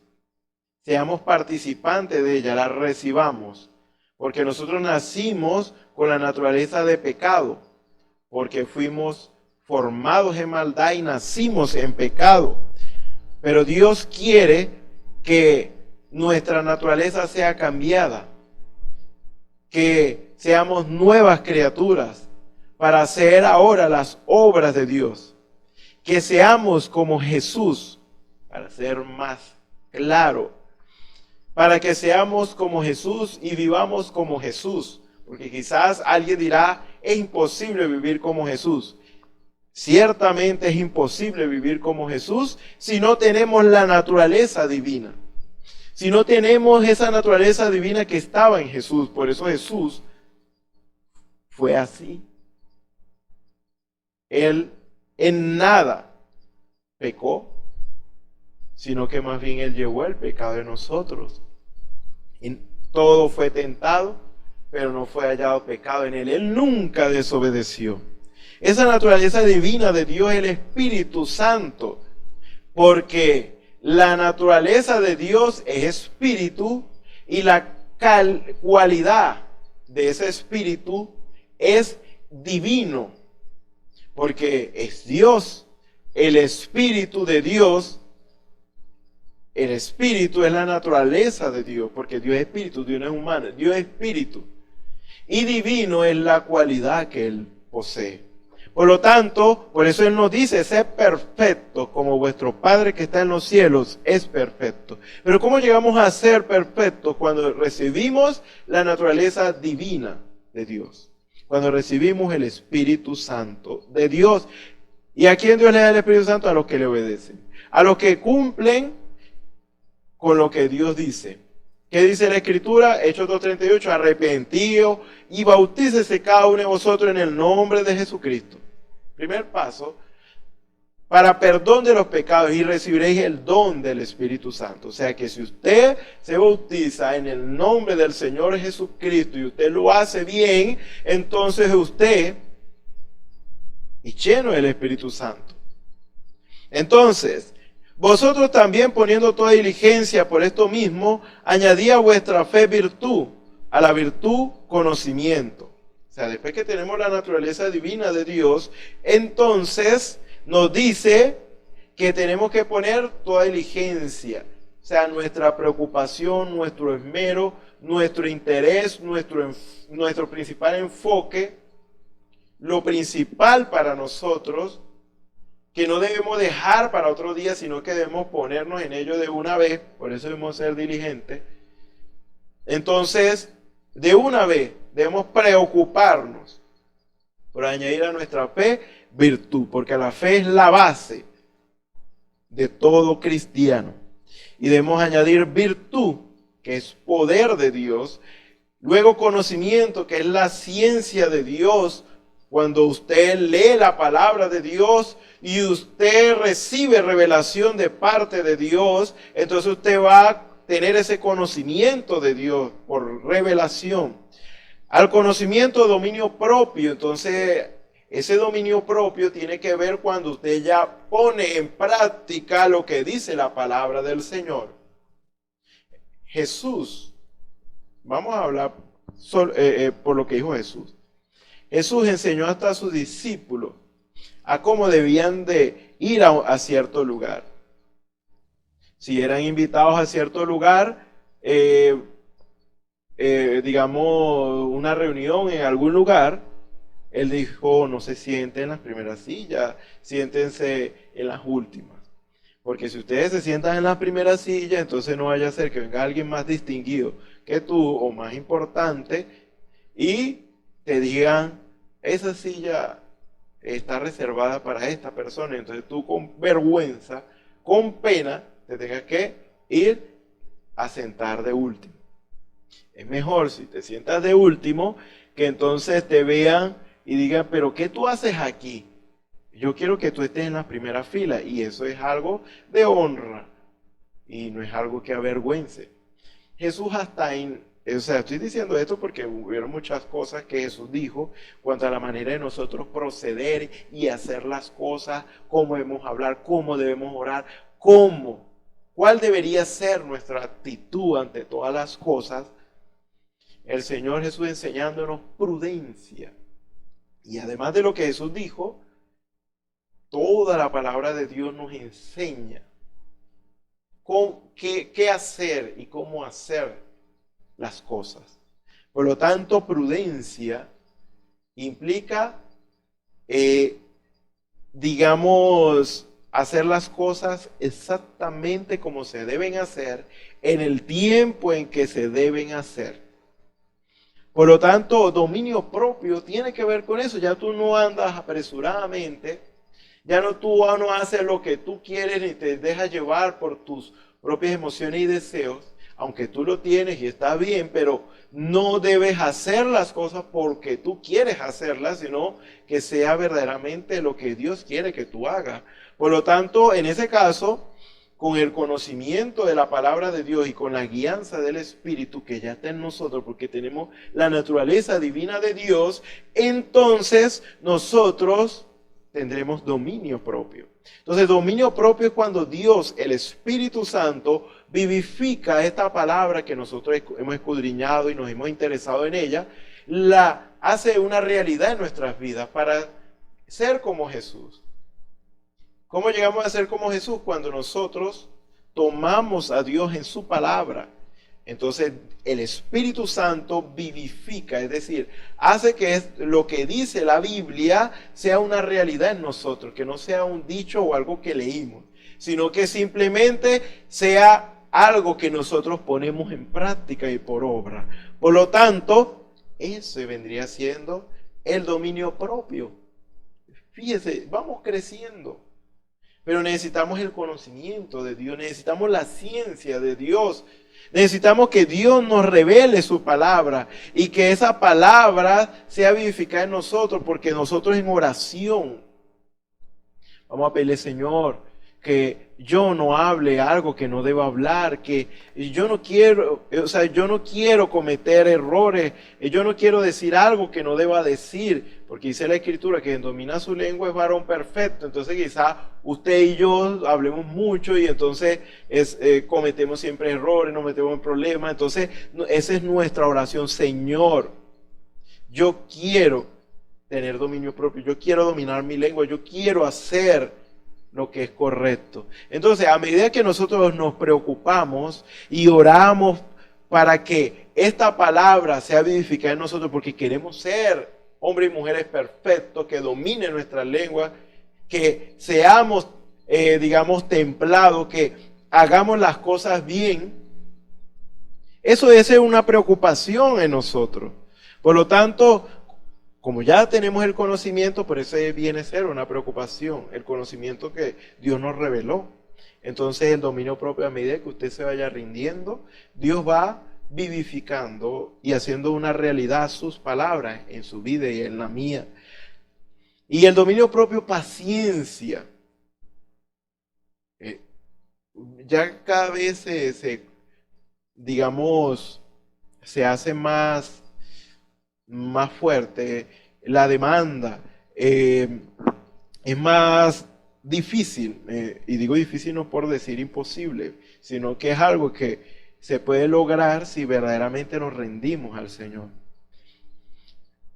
seamos participantes de ella, la recibamos, porque nosotros nacimos con la naturaleza de pecado, porque fuimos formados en maldad y nacimos en pecado, pero Dios quiere que nuestra naturaleza sea cambiada, que seamos nuevas criaturas para hacer ahora las obras de Dios, que seamos como Jesús, para ser más claro, para que seamos como Jesús y vivamos como Jesús, porque quizás alguien dirá, es imposible vivir como Jesús. Ciertamente es imposible vivir como Jesús si no tenemos la naturaleza divina. Si no tenemos esa naturaleza divina que estaba en Jesús. Por eso Jesús fue así. Él en nada pecó, sino que más bien Él llevó el pecado de nosotros. En todo fue tentado, pero no fue hallado pecado en Él. Él nunca desobedeció. Esa naturaleza divina de Dios es el Espíritu Santo, porque la naturaleza de Dios es espíritu y la cualidad de ese espíritu es divino, porque es Dios, el espíritu de Dios. El espíritu es la naturaleza de Dios, porque Dios es espíritu, Dios no es humano, Dios es espíritu. y divino es la cualidad que Él posee. Por lo tanto, por eso Él nos dice, sed perfectos como vuestro Padre que está en los cielos es perfecto. Pero ¿cómo llegamos a ser perfectos? Cuando recibimos la naturaleza divina de Dios. Cuando recibimos el Espíritu Santo de Dios. ¿Y a quién Dios le da el Espíritu Santo? A los que le obedecen. A los que cumplen con lo que Dios dice. ¿Qué dice la Escritura? Hechos 2:38, arrepentíos y bautícese cada uno de vosotros en el nombre de Jesucristo. Primer paso, para perdón de los pecados y recibiréis el don del Espíritu Santo. O sea que si usted se bautiza en el nombre del Señor Jesucristo y usted lo hace bien, entonces usted es lleno del Espíritu Santo. Entonces, vosotros también poniendo toda diligencia por esto mismo, añadid a vuestra fe virtud, a la virtud conocimiento. O sea, después que tenemos la naturaleza divina de Dios, entonces nos dice que tenemos que poner toda diligencia. O sea, nuestra preocupación, nuestro esmero, nuestro interés, nuestro principal enfoque, lo principal para nosotros, que no debemos dejar para otro día, sino que debemos ponernos en ello de una vez. Por eso debemos ser diligentes. Entonces, de una vez debemos preocuparnos por añadir a nuestra fe virtud, porque la fe es la base de todo cristiano. Y debemos añadir virtud, que es poder de Dios. Luego conocimiento, que es la ciencia de Dios. Cuando usted lee la palabra de Dios y usted recibe revelación de parte de Dios, entonces usted va a tener ese conocimiento de Dios por revelación. Al conocimiento, dominio propio. Entonces, ese dominio propio tiene que ver cuando usted ya pone en práctica lo que dice la palabra del Señor. Jesús, vamos a hablar por lo que dijo Jesús. Jesús enseñó hasta a sus discípulos a cómo debían de ir a cierto lugar. Si eran invitados a cierto lugar, digamos una reunión en algún lugar, Él dijo, no se sienten en las primeras sillas, siéntense en las últimas. Porque si ustedes se sientan en las primeras sillas, entonces no vaya a ser que venga alguien más distinguido que tú o más importante y te digan, esa silla está reservada para esta persona. Entonces tú con vergüenza, con pena, te tengas que ir a sentar de último. Es mejor si te sientas de último, que entonces te vean y digan, pero ¿qué tú haces aquí? Yo quiero que tú estés en la primera fila, y eso es algo de honra y no es algo que avergüence. Jesús estoy diciendo esto porque hubieron muchas cosas que Jesús dijo cuanto a la manera de nosotros proceder y hacer las cosas, cómo debemos hablar, cómo debemos orar, cuál debería ser nuestra actitud ante todas las cosas. El Señor Jesús enseñándonos prudencia. Y además de lo que Jesús dijo, toda la palabra de Dios nos enseña qué hacer y cómo hacer las cosas. Por lo tanto, prudencia implica, digamos, hacer las cosas exactamente como se deben hacer, en el tiempo en que se deben hacer. Por lo tanto, dominio propio tiene que ver con eso. Ya tú no andas apresuradamente, tú no haces lo que tú quieres ni te dejas llevar por tus propias emociones y deseos, aunque tú lo tienes y está bien, pero no debes hacer las cosas porque tú quieres hacerlas, sino que sea verdaderamente lo que Dios quiere que tú hagas. Por lo tanto, en ese caso, con el conocimiento de la palabra de Dios y con la guianza del Espíritu que ya está en nosotros, porque tenemos la naturaleza divina de Dios, entonces nosotros tendremos dominio propio. Entonces, dominio propio es cuando Dios, el Espíritu Santo, vivifica esta palabra que nosotros hemos escudriñado y nos hemos interesado en ella, la hace una realidad en nuestras vidas para ser como Jesús. ¿Cómo llegamos a ser como Jesús? Cuando nosotros tomamos a Dios en su palabra. Entonces el Espíritu Santo vivifica, es decir, hace que lo que dice la Biblia sea una realidad en nosotros, que no sea un dicho o algo que leímos, sino que simplemente sea algo que nosotros ponemos en práctica y por obra. Por lo tanto, ese vendría siendo el dominio propio. Fíjese, vamos creciendo. Pero necesitamos el conocimiento de Dios, necesitamos la ciencia de Dios. Necesitamos que Dios nos revele su palabra y que esa palabra sea vivificada en nosotros, porque nosotros en oración vamos a pedirle, Señor, que yo no hable algo que no deba hablar, que yo no quiero cometer errores, yo no quiero decir algo que no deba decir, porque dice la Escritura que quien domina su lengua es varón perfecto. Entonces quizás usted y yo hablemos mucho y entonces cometemos siempre errores, nos metemos en problemas. Entonces esa es nuestra oración: Señor, yo quiero tener dominio propio, yo quiero dominar mi lengua, yo quiero hacer lo que es correcto. Entonces, a medida que nosotros nos preocupamos y oramos para que esta palabra sea vivificada en nosotros, porque queremos ser hombres y mujeres perfectos, que dominen nuestra lengua, que seamos, templados, que hagamos las cosas bien, eso es una preocupación en nosotros. Por lo tanto, como ya tenemos el conocimiento, por eso viene a ser una preocupación, el conocimiento que Dios nos reveló. Entonces el dominio propio, a medida que usted se vaya rindiendo, Dios va vivificando y haciendo una realidad sus palabras en su vida y en la mía. Y el dominio propio, paciencia. Ya cada vez se hace más fuerte, la demanda es más difícil, y digo difícil no por decir imposible, sino que es algo que se puede lograr si verdaderamente nos rendimos al Señor.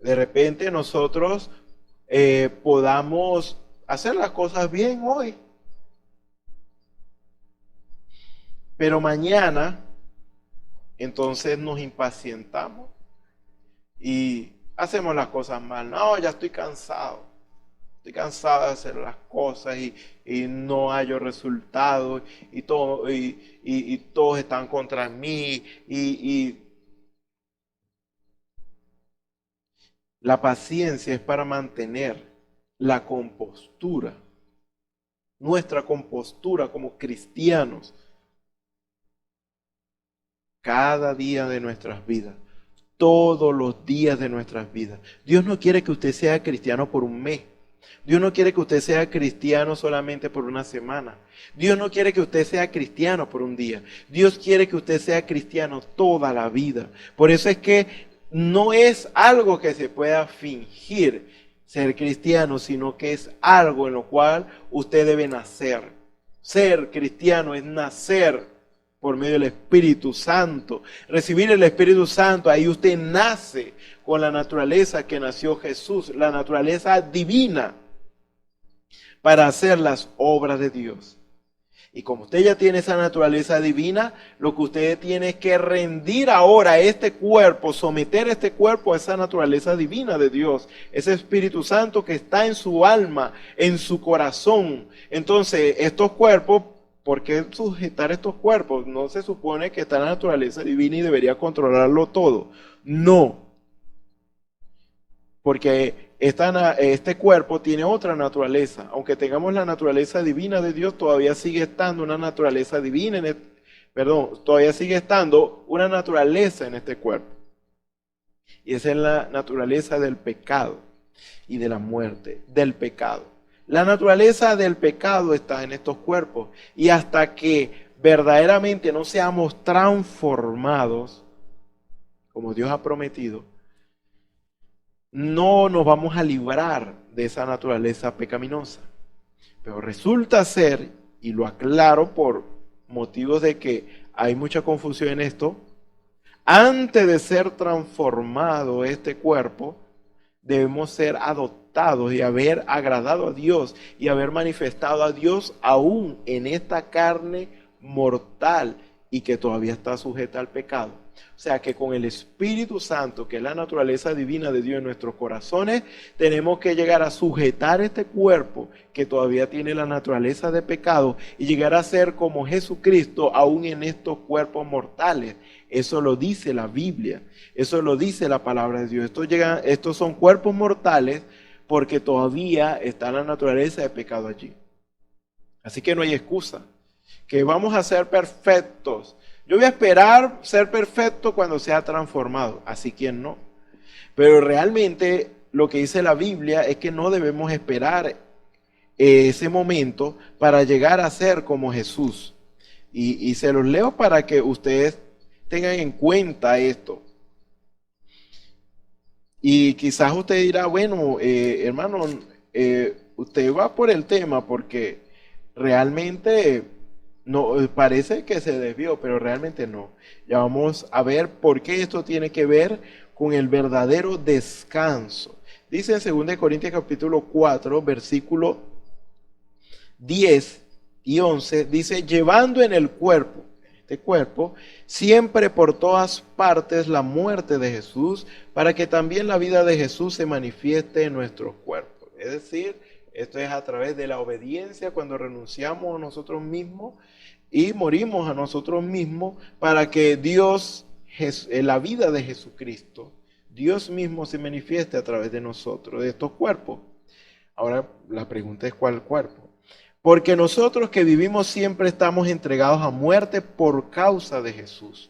De repente nosotros podamos hacer las cosas bien hoy, pero mañana entonces nos impacientamos y hacemos las cosas mal. No, ya estoy cansado de hacer las cosas y no hallo resultados y todos están contra mí y la paciencia es para mantener la compostura, nuestra compostura como cristianos cada día de nuestras vidas. Todos los días de nuestras vidas. Dios no quiere que usted sea cristiano por un mes. Dios no quiere que usted sea cristiano solamente por una semana. Dios no quiere que usted sea cristiano por un día. Dios quiere que usted sea cristiano toda la vida. Por eso es que no es algo que se pueda fingir ser cristiano, sino que es algo en lo cual usted debe nacer. Ser cristiano es nacer por medio del Espíritu Santo. Recibir el Espíritu Santo, ahí usted nace con la naturaleza que nació Jesús, la naturaleza divina, para hacer las obras de Dios. Y como usted ya tiene esa naturaleza divina, lo que usted tiene es que rendir ahora este cuerpo, someter este cuerpo a esa naturaleza divina de Dios, ese Espíritu Santo que está en su alma, en su corazón. Entonces, estos cuerpos, ¿por qué sujetar estos cuerpos? No se supone que está en la naturaleza divina y debería controlarlo todo. No. Porque este cuerpo tiene otra naturaleza. Aunque tengamos la naturaleza divina de Dios, todavía sigue estando una naturaleza divina todavía sigue estando una naturaleza en este cuerpo. Y esa es la naturaleza del pecado y de la muerte, del pecado. La naturaleza del pecado está en estos cuerpos, y hasta que verdaderamente no seamos transformados, como Dios ha prometido, no nos vamos a librar de esa naturaleza pecaminosa. Pero resulta ser, y lo aclaro por motivos de que hay mucha confusión en esto, antes de ser transformado este cuerpo, debemos ser adoptados y haber agradado a Dios y haber manifestado a Dios aún en esta carne mortal y que todavía está sujeta al pecado. O sea que con el Espíritu Santo, que es la naturaleza divina de Dios en nuestros corazones, tenemos que llegar a sujetar este cuerpo que todavía tiene la naturaleza de pecado y llegar a ser como Jesucristo aún en estos cuerpos mortales. Eso lo dice la Biblia, eso lo dice la palabra de Dios. Estos son cuerpos mortales porque todavía está la naturaleza de pecado allí. Así que no hay excusa, que vamos a ser perfectos. Yo voy a esperar ser perfecto cuando sea transformado, así que no. Pero realmente lo que dice la Biblia es que no debemos esperar ese momento para llegar a ser como Jesús. Y se los leo para que ustedes tengan en cuenta esto. Y quizás usted dirá, bueno, hermano, usted va por el tema porque realmente no parece que se desvió, pero realmente no. Ya vamos a ver por qué esto tiene que ver con el verdadero descanso. Dice en 2 Corintios capítulo 4, versículo 10 y 11, dice, llevando en el cuerpo, este cuerpo, siempre por todas partes la muerte de Jesús, para que también la vida de Jesús se manifieste en nuestros cuerpos. Es decir, esto es a través de la obediencia cuando renunciamos a nosotros mismos y morimos a nosotros mismos para que Dios, en la vida de Jesucristo, Dios mismo se manifieste a través de nosotros, de estos cuerpos. Ahora la pregunta es ¿cuál cuerpo? Porque nosotros que vivimos siempre estamos entregados a muerte por causa de Jesús.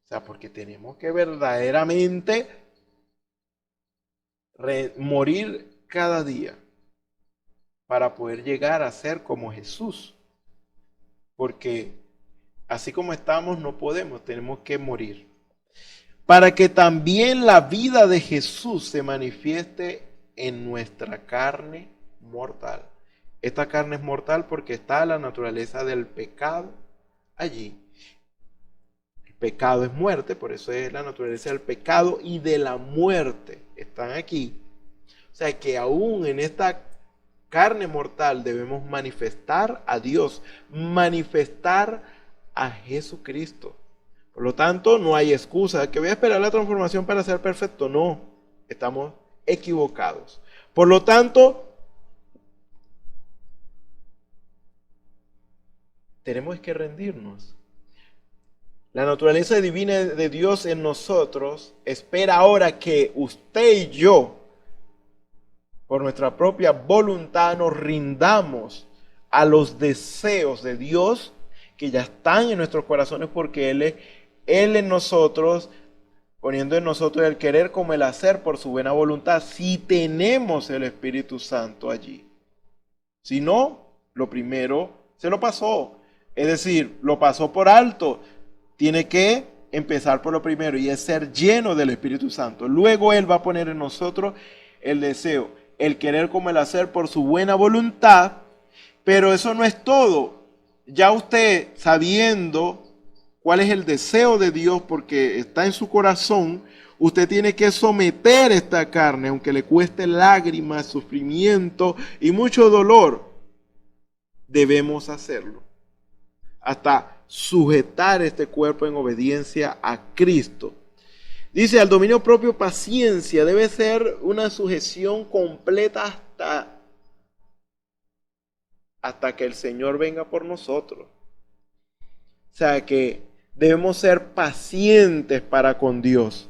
O sea, porque tenemos que verdaderamente morir cada día para poder llegar a ser como Jesús. Porque así como estamos no podemos, tenemos que morir. Para que también la vida de Jesús se manifieste en nuestra carne mortal. Esta carne es mortal porque está la naturaleza del pecado allí. El pecado es muerte, por eso es la naturaleza del pecado y de la muerte. Están aquí. O sea que aún en esta carne mortal debemos manifestar a Dios, manifestar a Jesucristo. Por lo tanto, no hay excusa, que voy a esperar la transformación para ser perfecto. No, estamos equivocados. Por lo tanto, tenemos que rendirnos. La naturaleza divina de Dios en nosotros espera ahora que usted y yo, por nuestra propia voluntad, nos rindamos a los deseos de Dios que ya están en nuestros corazones porque Él en nosotros, poniendo en nosotros el querer como el hacer por su buena voluntad, si tenemos el Espíritu Santo allí. Si no, lo primero se lo pasó. Es decir, lo pasó por alto. Tiene que empezar por lo primero y es ser lleno del Espíritu Santo. Luego Él va a poner en nosotros el deseo, el querer como el hacer por su buena voluntad, pero eso no es todo. Ya usted sabiendo cuál es el deseo de Dios porque está en su corazón, usted tiene que someter esta carne, aunque le cueste lágrimas, sufrimiento y mucho dolor, debemos hacerlo. Hasta sujetar este cuerpo en obediencia a Cristo. Dice, al dominio propio paciencia debe ser una sujeción completa hasta que el Señor venga por nosotros. O sea que debemos ser pacientes para con Dios.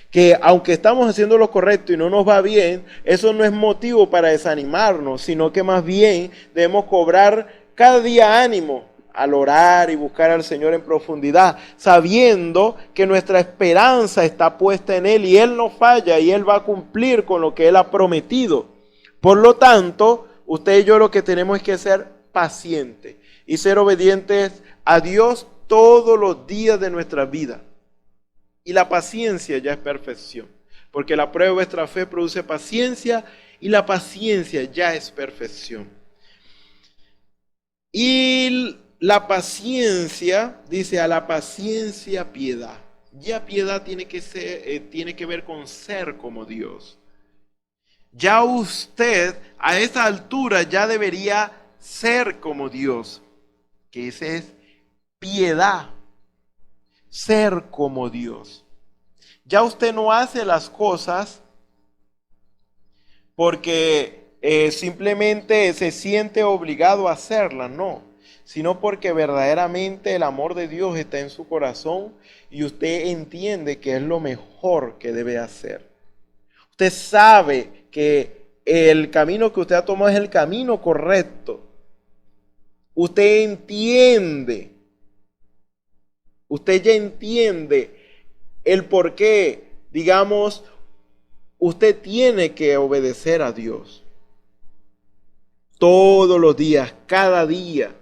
Que aunque estamos haciendo lo correcto y no nos va bien, eso no es motivo para desanimarnos, sino que más bien debemos cobrar cada día ánimo al orar y buscar al Señor en profundidad, sabiendo que nuestra esperanza está puesta en Él y Él no falla y Él va a cumplir con lo que Él ha prometido. Por lo tanto, usted y yo lo que tenemos es que ser pacientes y ser obedientes a Dios todos los días de nuestra vida. Y la paciencia ya es perfección, porque la prueba de vuestra fe produce paciencia y la paciencia ya es perfección. Y la paciencia, dice, a la paciencia piedad. Ya piedad tiene que ver con ser como Dios. Ya usted a esa altura ya debería ser como Dios. Que ese es piedad, ser como Dios. Ya usted no hace las cosas porque simplemente se siente obligado a hacerlas, no, sino porque verdaderamente el amor de Dios está en su corazón y usted entiende que es lo mejor que debe hacer. Usted sabe que el camino que usted ha tomado es el camino correcto. Usted entiende, usted ya entiende el por qué, digamos, usted tiene que obedecer a Dios. Todos los días, cada día,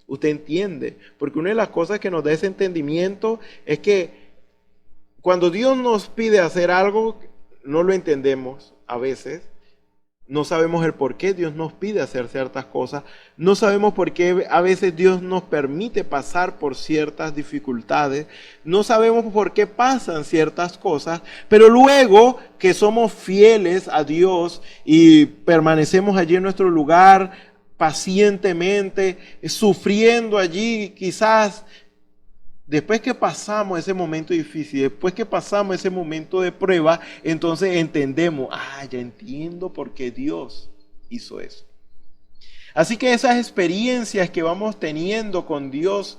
usted entiende. Porque una de las cosas que nos da ese entendimiento es que cuando Dios nos pide hacer algo, no lo entendemos a veces. No sabemos el por qué Dios nos pide hacer ciertas cosas. No sabemos por qué a veces Dios nos permite pasar por ciertas dificultades. No sabemos por qué pasan ciertas cosas. Pero luego que somos fieles a Dios y permanecemos allí en nuestro lugar pacientemente, sufriendo allí quizás. Después que pasamos ese momento difícil, después que pasamos ese momento de prueba, entonces entendemos, ya entiendo por qué Dios hizo eso. Así que esas experiencias que vamos teniendo con Dios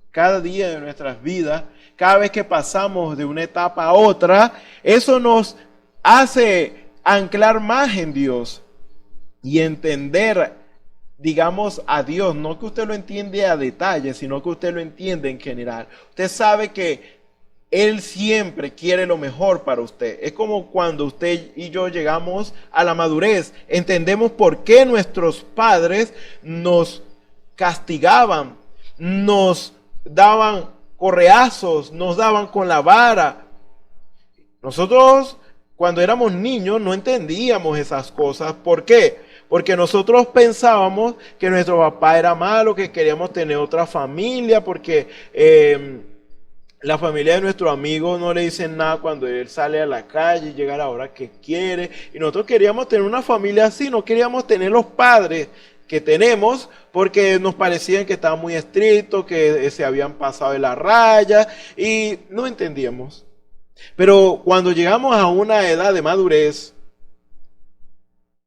cada día de nuestras vidas, cada vez que pasamos de una etapa a otra, eso nos hace anclar más en Dios y entender, digamos, a Dios, no que usted lo entiende a detalle, sino que usted lo entiende en general. Usted sabe que Él siempre quiere lo mejor para usted. Es como cuando usted y yo llegamos a la madurez. Entendemos por qué nuestros padres nos castigaban, nos daban correazos, nos daban con la vara. Nosotros, cuando éramos niños, no entendíamos esas cosas. ¿Por qué? Porque nosotros pensábamos que nuestro papá era malo, que queríamos tener otra familia, porque la familia de nuestro amigo no le dicen nada cuando él sale a la calle y llega a la hora que quiere. Y nosotros queríamos tener una familia así, no queríamos tener los padres que tenemos, porque nos parecían que estaban muy estrictos, que se habían pasado de la raya, y no entendíamos. Pero cuando llegamos a una edad de madurez,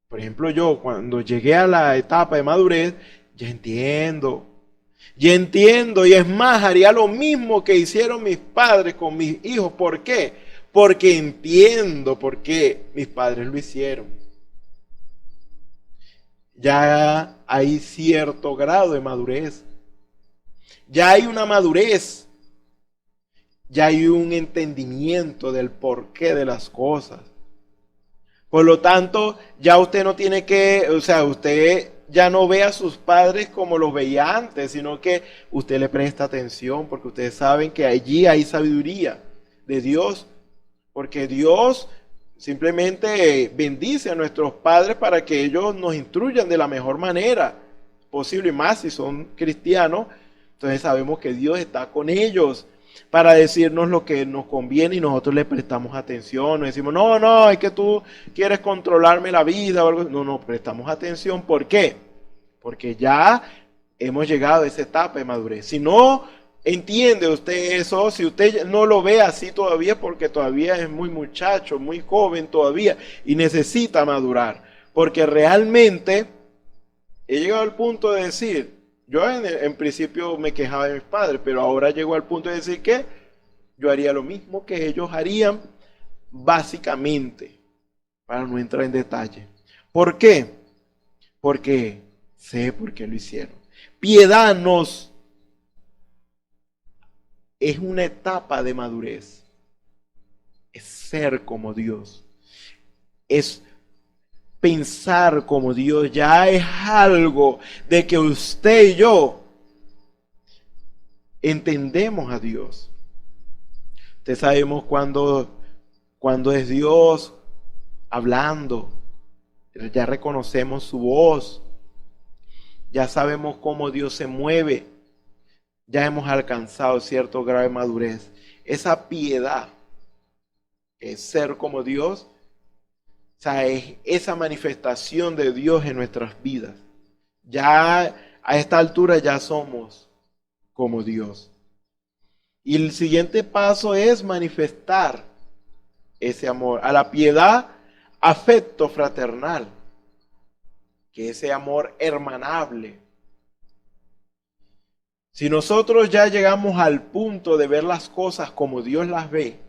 por ejemplo, yo cuando llegué a la etapa de madurez, ya entiendo, y es más, haría lo mismo que hicieron mis padres con mis hijos. ¿Por qué? Porque entiendo por qué mis padres lo hicieron. Ya hay cierto grado de madurez, ya hay una madurez, ya hay un entendimiento del porqué de las cosas. Por lo tanto, ya usted no tiene que, usted ya no ve a sus padres como los veía antes, sino que usted le presta atención, porque ustedes saben que allí hay sabiduría de Dios, porque Dios simplemente bendice a nuestros padres para que ellos nos instruyan de la mejor manera posible, y más si son cristianos. Entonces sabemos que Dios está con ellos para decirnos lo que nos conviene y nosotros le prestamos atención. No decimos, no, es que tú quieres controlarme la vida o algo. No, prestamos atención. ¿Por qué? Porque ya hemos llegado a esa etapa de madurez. Si no entiende usted eso, si usted no lo ve así todavía, porque todavía es muy muchacho, muy joven todavía y necesita madurar. Porque realmente he llegado al punto de decir, yo en principio me quejaba de mis padres, pero ahora llego al punto de decir que yo haría lo mismo que ellos harían, básicamente, para no entrar en detalle. ¿Por qué? Porque sé por qué lo hicieron. Piedad es una etapa de madurez, es ser como Dios, es pensar como Dios, ya es algo de que usted y yo entendemos a Dios. Ustedes sabemos cuando es Dios hablando, ya reconocemos su voz, ya sabemos cómo Dios se mueve, ya hemos alcanzado cierto grado de madurez. Esa piedad es ser como Dios. O sea, es esa manifestación de Dios en nuestras vidas. Ya a esta altura ya somos como Dios. Y el siguiente paso es manifestar ese amor. A la piedad, afecto fraternal, que ese amor hermanable. Si nosotros ya llegamos al punto de ver las cosas como Dios las ve,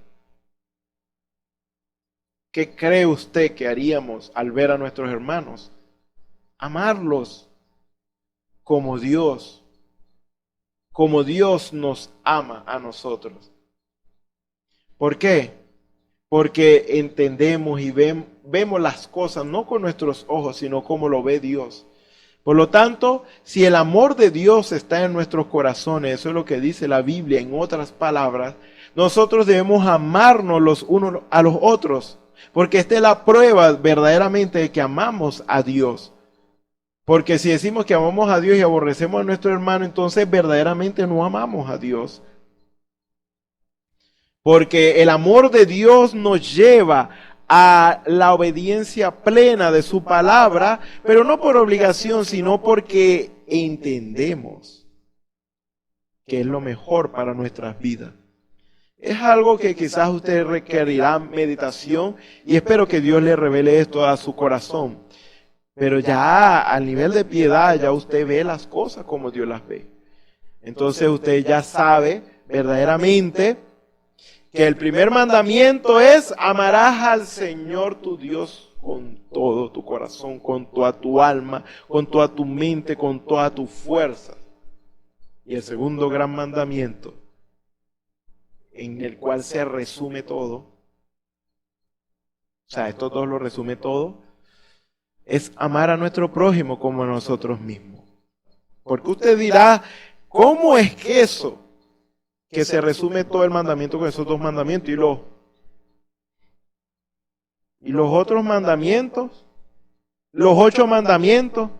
¿qué cree usted que haríamos al ver a nuestros hermanos? Amarlos como Dios nos ama a nosotros. ¿Por qué? Porque entendemos y vemos las cosas no con nuestros ojos, sino como lo ve Dios. Por lo tanto, si el amor de Dios está en nuestros corazones, eso es lo que dice la Biblia, en otras palabras, nosotros debemos amarnos los unos a los otros, porque esta es la prueba verdaderamente de que amamos a Dios. Porque si decimos que amamos a Dios y aborrecemos a nuestro hermano, entonces verdaderamente no amamos a Dios. Porque el amor de Dios nos lleva a la obediencia plena de su palabra, pero no por obligación, sino porque entendemos que es lo mejor para nuestras vidas. Es algo que quizás usted requerirá meditación y espero que Dios le revele esto a su corazón. Pero ya al nivel de piedad, ya usted ve las cosas como Dios las ve. Entonces usted ya sabe verdaderamente que el primer mandamiento es: amarás al Señor tu Dios con todo tu corazón, con toda tu alma, con toda tu mente, con toda tu fuerza. Y el segundo gran mandamiento, en el cual se resume todo, o sea, estos dos lo resume todo, es amar a nuestro prójimo como a nosotros mismos. Porque usted dirá, ¿cómo es que eso? Que se resume todo el mandamiento con esos dos mandamientos. ¿Y los otros mandamientos? Los 8 mandamientos.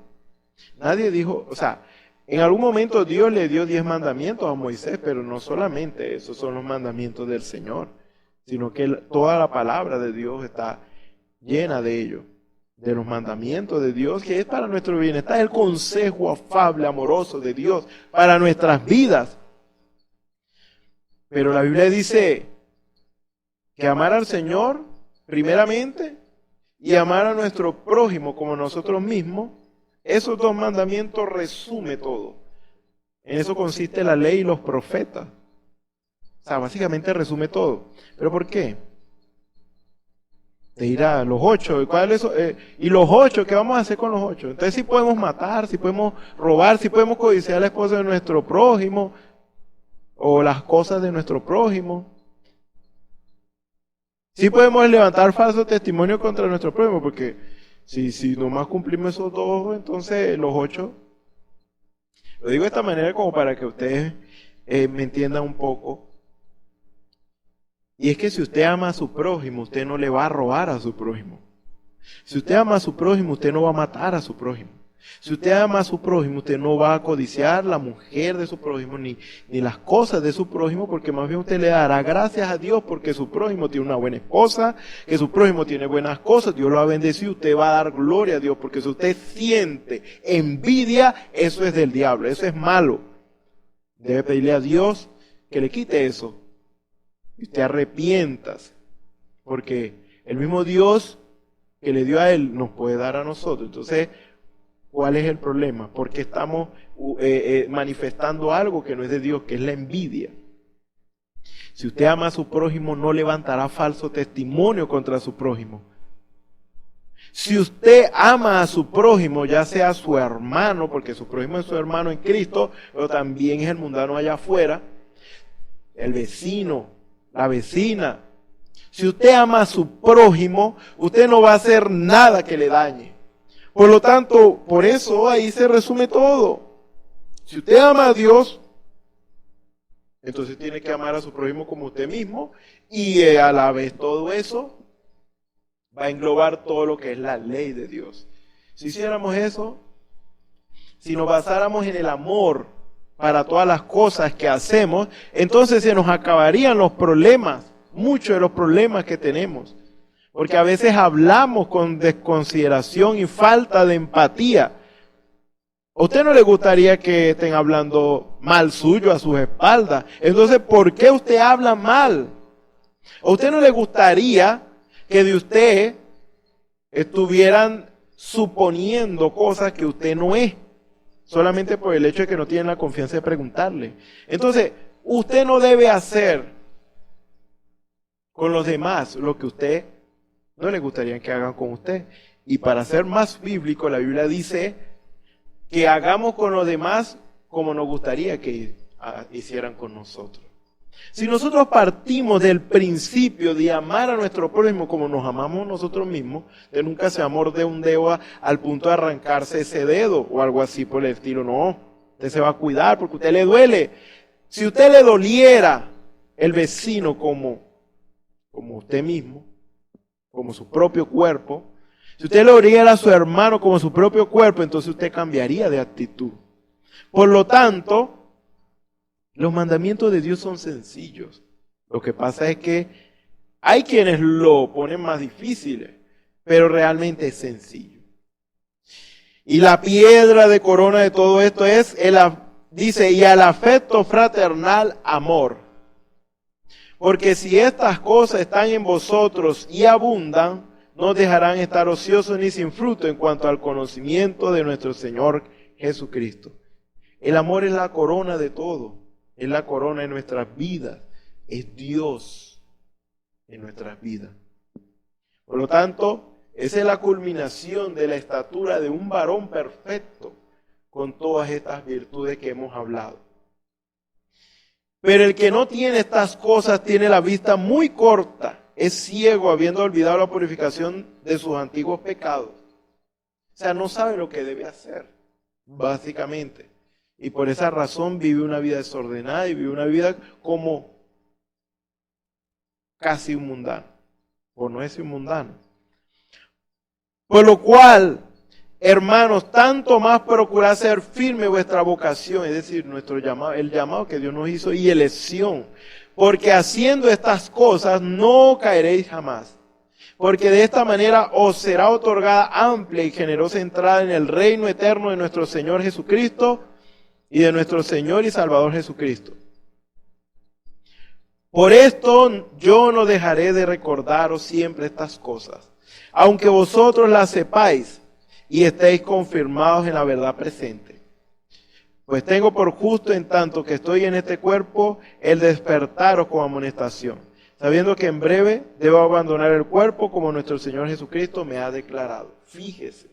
Nadie dijo, o sea, en algún momento Dios le dio 10 mandamientos a Moisés, pero no solamente esos son los mandamientos del Señor, sino que toda la palabra de Dios está llena de ellos, de los mandamientos de Dios, que es para nuestro bienestar, el consejo afable, amoroso de Dios para nuestras vidas. Pero la Biblia dice que amar al Señor primeramente y amar a nuestro prójimo como nosotros mismos, esos dos mandamientos resume todo. En eso consiste la ley y los profetas. O sea, básicamente resume todo. ¿Pero por qué? Te dirá, los 8, ¿cuál es eso? ¿Y los 8? ¿Qué vamos a hacer con los 8? Entonces si podemos matar, si podemos robar, si podemos codiciar la esposa de nuestro prójimo, o las cosas de nuestro prójimo. Sí podemos levantar falso testimonio contra nuestro prójimo, porque si nomás cumplimos esos dos, entonces los 8. Lo digo de esta manera como para que ustedes me entiendan un poco. Y es que si usted ama a su prójimo, usted no le va a robar a su prójimo. Si usted ama a su prójimo, usted no va a matar a su prójimo. Si usted ama a su prójimo, usted no va a codiciar la mujer de su prójimo, ni las cosas de su prójimo, porque más bien usted le dará gracias a Dios porque su prójimo tiene una buena esposa, que su prójimo tiene buenas cosas, Dios lo ha bendecido, usted va a dar gloria a Dios, porque si usted siente envidia, eso es del diablo, eso es malo. Debe pedirle a Dios que le quite eso, y usted arrepiéntase, porque el mismo Dios que le dio a él nos puede dar a nosotros. Entonces, ¿cuál es el problema? Porque estamos manifestando algo que no es de Dios, que es la envidia. Si usted ama a su prójimo, no levantará falso testimonio contra su prójimo. Si usted ama a su prójimo, ya sea su hermano, porque su prójimo es su hermano en Cristo, pero también es el mundano allá afuera, el vecino, la vecina. Si usted ama a su prójimo, usted no va a hacer nada que le dañe. Por lo tanto, por eso ahí se resume todo. Si usted ama a Dios, entonces tiene que amar a su prójimo como usted mismo, y a la vez todo eso va a englobar todo lo que es la ley de Dios. Si hiciéramos eso, si nos basáramos en el amor para todas las cosas que hacemos, entonces se nos acabarían los problemas, muchos de los problemas que tenemos. Porque a veces hablamos con desconsideración y falta de empatía. ¿A usted no le gustaría que estén hablando mal suyo a sus espaldas? Entonces, ¿por qué usted habla mal? ¿A usted no le gustaría que de usted estuvieran suponiendo cosas que usted no es? Solamente por el hecho de que no tienen la confianza de preguntarle. Entonces, usted no debe hacer con los demás lo que usted no le gustaría que hagan con usted. Y para ser más bíblico, la Biblia dice que hagamos con los demás como nos gustaría que hicieran con nosotros. Si nosotros partimos del principio de amar a nuestro prójimo como nos amamos nosotros mismos, de nunca se morde un dedo al punto de arrancarse ese dedo o algo así por el estilo, no. Usted se va a cuidar porque a usted le duele. Si a usted le doliera el vecino como usted mismo, como su propio cuerpo, si usted le doliera a su hermano como su propio cuerpo, entonces usted cambiaría de actitud. Por lo tanto, los mandamientos de Dios son sencillos. Lo que pasa es que hay quienes lo ponen más difíciles, pero realmente es sencillo. Y la piedra de corona de todo esto es, dice, y al afecto fraternal amor. Porque si estas cosas están en vosotros y abundan, no dejarán estar ociosos ni sin fruto en cuanto al conocimiento de nuestro Señor Jesucristo. El amor es la corona de todo. Es la corona de nuestras vidas. Es Dios en nuestras vidas. Por lo tanto, esa es la culminación de la estatura de un varón perfecto con todas estas virtudes que hemos hablado. Pero el que no tiene estas cosas tiene la vista muy corta, es ciego habiendo olvidado la purificación de sus antiguos pecados. O sea, no sabe lo que debe hacer, básicamente. Y por esa razón vive una vida desordenada y vive una vida como casi un mundano, o no es un mundano. Por lo cual, hermanos, tanto más procurad ser firme vuestra vocación, es decir, nuestro llamado, el llamado que Dios nos hizo y elección, porque haciendo estas cosas no caeréis jamás, porque de esta manera os será otorgada amplia y generosa entrada en el reino eterno de nuestro Señor Jesucristo y de nuestro Señor y Salvador Jesucristo. Por esto yo no dejaré de recordaros siempre estas cosas, aunque vosotros las sepáis y estéis confirmados en la verdad presente. Pues tengo por justo, en tanto que estoy en este cuerpo, el despertaros con amonestación, sabiendo que en breve debo abandonar el cuerpo como nuestro Señor Jesucristo me ha declarado. Fíjese,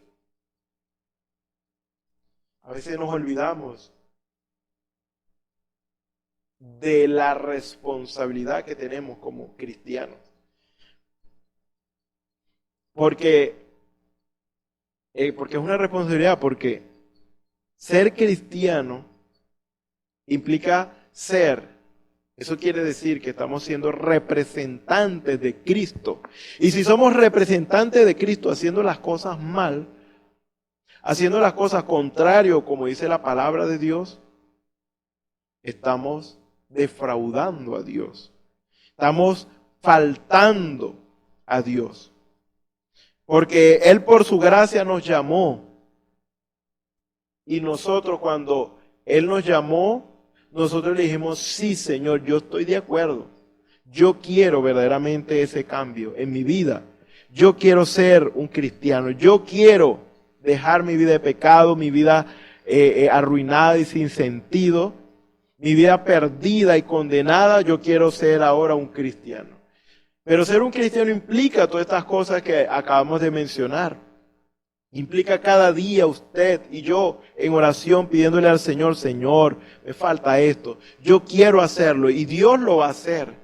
a veces nos olvidamos de la responsabilidad que tenemos como cristianos. Porque es una responsabilidad, porque ser cristiano implica ser. Eso quiere decir que estamos siendo representantes de Cristo. Y si somos representantes de Cristo haciendo las cosas mal, haciendo las cosas contrario, como dice la palabra de Dios, estamos defraudando a Dios. Estamos faltando a Dios. Porque Él por su gracia nos llamó. Y nosotros cuando Él nos llamó, nosotros le dijimos, sí Señor, yo estoy de acuerdo. Yo quiero verdaderamente ese cambio en mi vida. Yo quiero ser un cristiano. Yo quiero dejar mi vida de pecado, mi vida arruinada y sin sentido, mi vida perdida y condenada. Yo quiero ser ahora un cristiano. Pero ser un cristiano implica todas estas cosas que acabamos de mencionar. Implica cada día usted y yo en oración pidiéndole al Señor, Señor, me falta esto. Yo quiero hacerlo y Dios lo va a hacer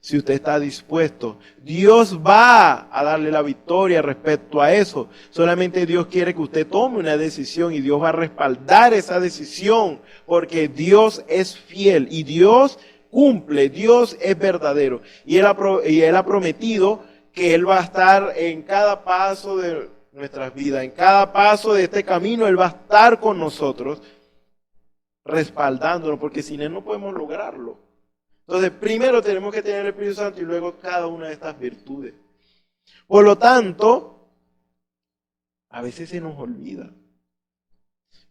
si usted está dispuesto. Dios va a darle la victoria respecto a eso. Solamente Dios quiere que usted tome una decisión y Dios va a respaldar esa decisión porque Dios es fiel y Dios cumple, Dios es verdadero. Y Él ha prometido que Él va a estar en cada paso de nuestras vidas, en cada paso de este camino. Él va a estar con nosotros, respaldándonos, porque sin Él no podemos lograrlo. Entonces, primero tenemos que tener el Espíritu Santo y luego cada una de estas virtudes. Por lo tanto, a veces se nos olvida.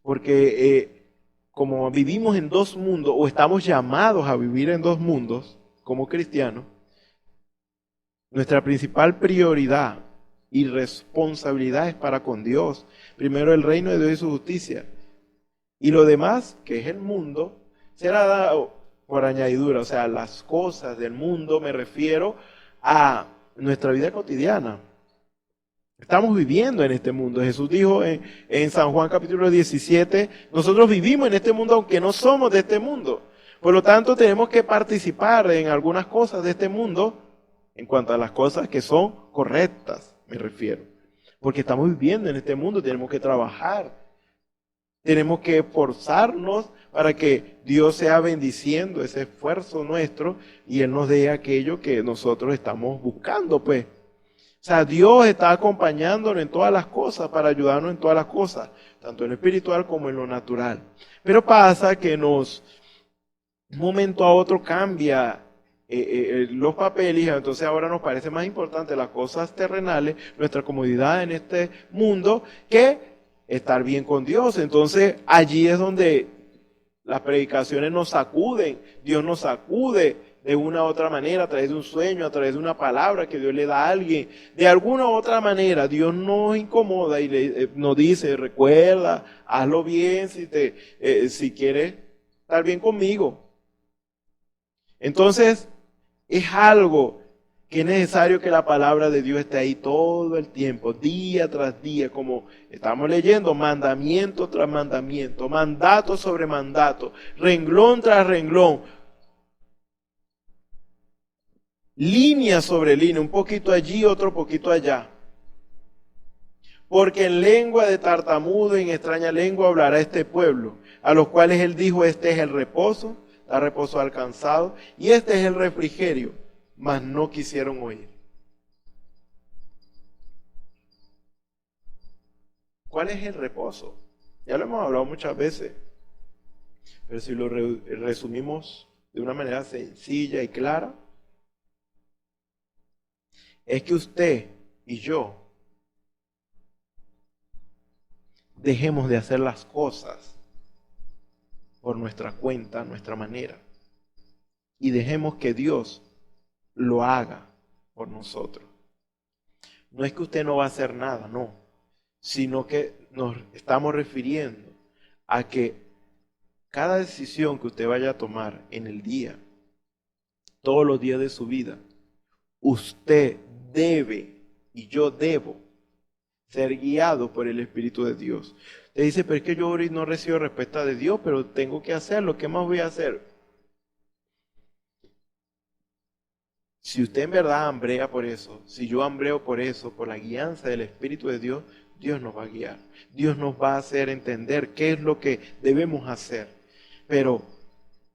Porque como vivimos en dos mundos, o estamos llamados a vivir en dos mundos como cristianos, nuestra principal prioridad y responsabilidad es para con Dios. Primero el reino de Dios y su justicia. Y lo demás, que es el mundo, será dado por añadidura. O sea, las cosas del mundo, me refiero a nuestra vida cotidiana. Estamos viviendo en este mundo. Jesús dijo en San Juan capítulo 17, nosotros vivimos en este mundo aunque no somos de este mundo. Por lo tanto, tenemos que participar en algunas cosas de este mundo en cuanto a las cosas que son correctas, me refiero. Porque estamos viviendo en este mundo, tenemos que trabajar. Tenemos que esforzarnos para que Dios sea bendiciendo ese esfuerzo nuestro y Él nos dé aquello que nosotros estamos buscando, pues. O sea, Dios está acompañándonos en todas las cosas para ayudarnos en todas las cosas, tanto en lo espiritual como en lo natural. Pero pasa que de un momento a otro cambia los papeles, entonces ahora nos parece más importante las cosas terrenales, nuestra comodidad en este mundo, que estar bien con Dios. Entonces allí es donde las predicaciones nos sacuden, Dios nos sacude de una u otra manera, a través de un sueño, a través de una palabra que Dios le da a alguien. De alguna u otra manera Dios nos incomoda y nos dice, recuerda, hazlo bien si quieres estar bien conmigo. Entonces es algo que es necesario que la palabra de Dios esté ahí todo el tiempo, día tras día, como estamos leyendo, mandamiento tras mandamiento, mandato sobre mandato, renglón tras renglón, línea sobre línea, un poquito allí, otro poquito allá. Porque en lengua de tartamudo y en extraña lengua hablará este pueblo, a los cuales Él dijo, este es el reposo, da reposo al cansado, y este es el refrigerio, mas no quisieron oír. ¿Cuál es el reposo? Ya lo hemos hablado muchas veces, pero si lo resumimos de una manera sencilla y clara, es que usted y yo dejemos de hacer las cosas por nuestra cuenta, nuestra manera, y dejemos que Dios lo haga por nosotros. No es que usted no va a hacer nada, no, sino que nos estamos refiriendo a que cada decisión que usted vaya a tomar en el día, todos los días de su vida, usted debe y yo debo ser guiado por el Espíritu de Dios. Usted dice, pero es que yo ahora no recibo respuesta de Dios, pero tengo que hacerlo. ¿Qué más voy a hacer? Si usted en verdad hambrea por eso, si yo hambreo por eso, por la guianza del Espíritu de Dios, Dios nos va a guiar. Dios nos va a hacer entender qué es lo que debemos hacer. Pero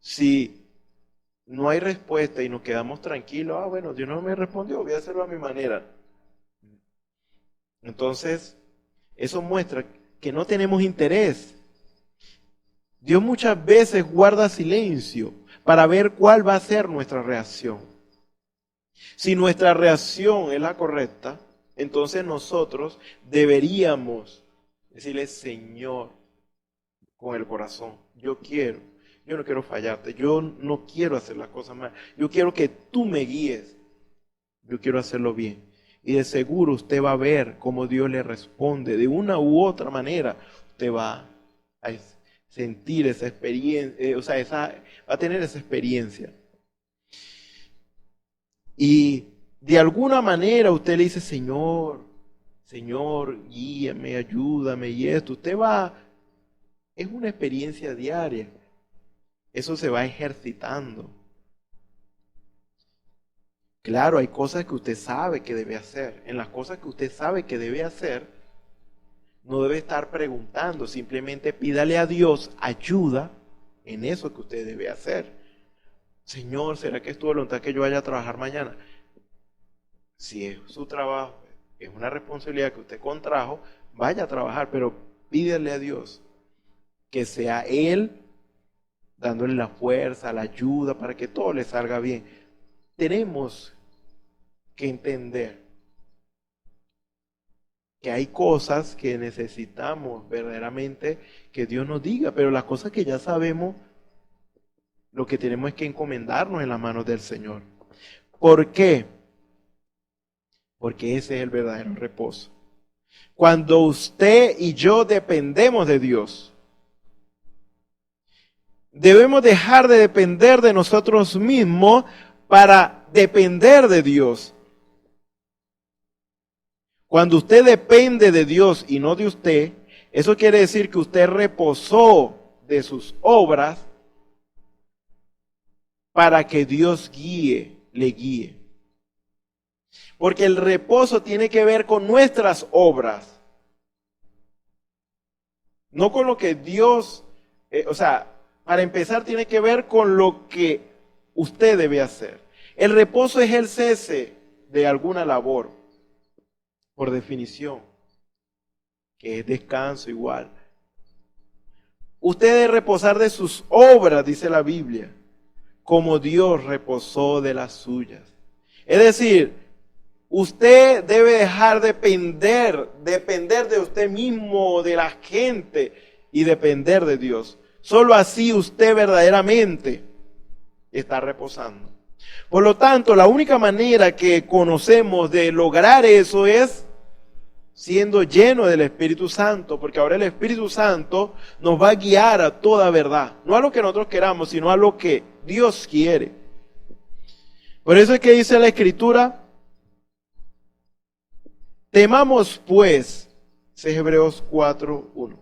si no hay respuesta y nos quedamos tranquilos, bueno, Dios no me respondió, voy a hacerlo a mi manera. Entonces, eso muestra que no tenemos interés. Dios muchas veces guarda silencio para ver cuál va a ser nuestra reacción. Si nuestra reacción es la correcta, entonces nosotros deberíamos decirle, Señor, con el corazón, yo no quiero fallarte, yo no quiero hacer las cosas mal, yo quiero que tú me guíes, yo quiero hacerlo bien. Y de seguro usted va a ver cómo Dios le responde de una u otra manera. Usted va a sentir esa experiencia, va a tener esa experiencia. Y de alguna manera usted le dice, Señor, guíame, ayúdame y esto. Es una experiencia diaria. Eso se va ejercitando. Claro, hay cosas que usted sabe que debe hacer. En las cosas que usted sabe que debe hacer, no debe estar preguntando. Simplemente pídale a Dios ayuda en eso que usted debe hacer. Señor, ¿será que es tu voluntad que yo vaya a trabajar mañana? Si es su trabajo, es una responsabilidad que usted contrajo, vaya a trabajar, pero pídele a Dios que sea Él dándole la fuerza, la ayuda para que todo le salga bien. Tenemos que entender que hay cosas que necesitamos verdaderamente que Dios nos diga, pero las cosas que ya sabemos, lo que tenemos es que encomendarnos en las manos del Señor. ¿Por qué? Porque ese es el verdadero reposo. Cuando usted y yo dependemos de Dios, debemos dejar de depender de nosotros mismos para depender de Dios. Cuando usted depende de Dios y no de usted, eso quiere decir que usted reposó de sus obras para que Dios le guíe. Porque el reposo tiene que ver con nuestras obras, no con lo que Dios, para empezar tiene que ver con lo que usted debe hacer. El reposo es el cese de alguna labor, por definición, que es descanso igual. Usted debe reposar de sus obras, dice la Biblia, como Dios reposó de las suyas. Es decir, usted debe dejar de depender de usted mismo, de la gente, y depender de Dios. Solo así usted verdaderamente está reposando. Por lo tanto, la única manera que conocemos de lograr eso es siendo lleno del Espíritu Santo, porque ahora el Espíritu Santo nos va a guiar a toda verdad, no a lo que nosotros queramos, sino a lo que Dios quiere. Por eso es que dice la Escritura, temamos pues, es Hebreos 4:1,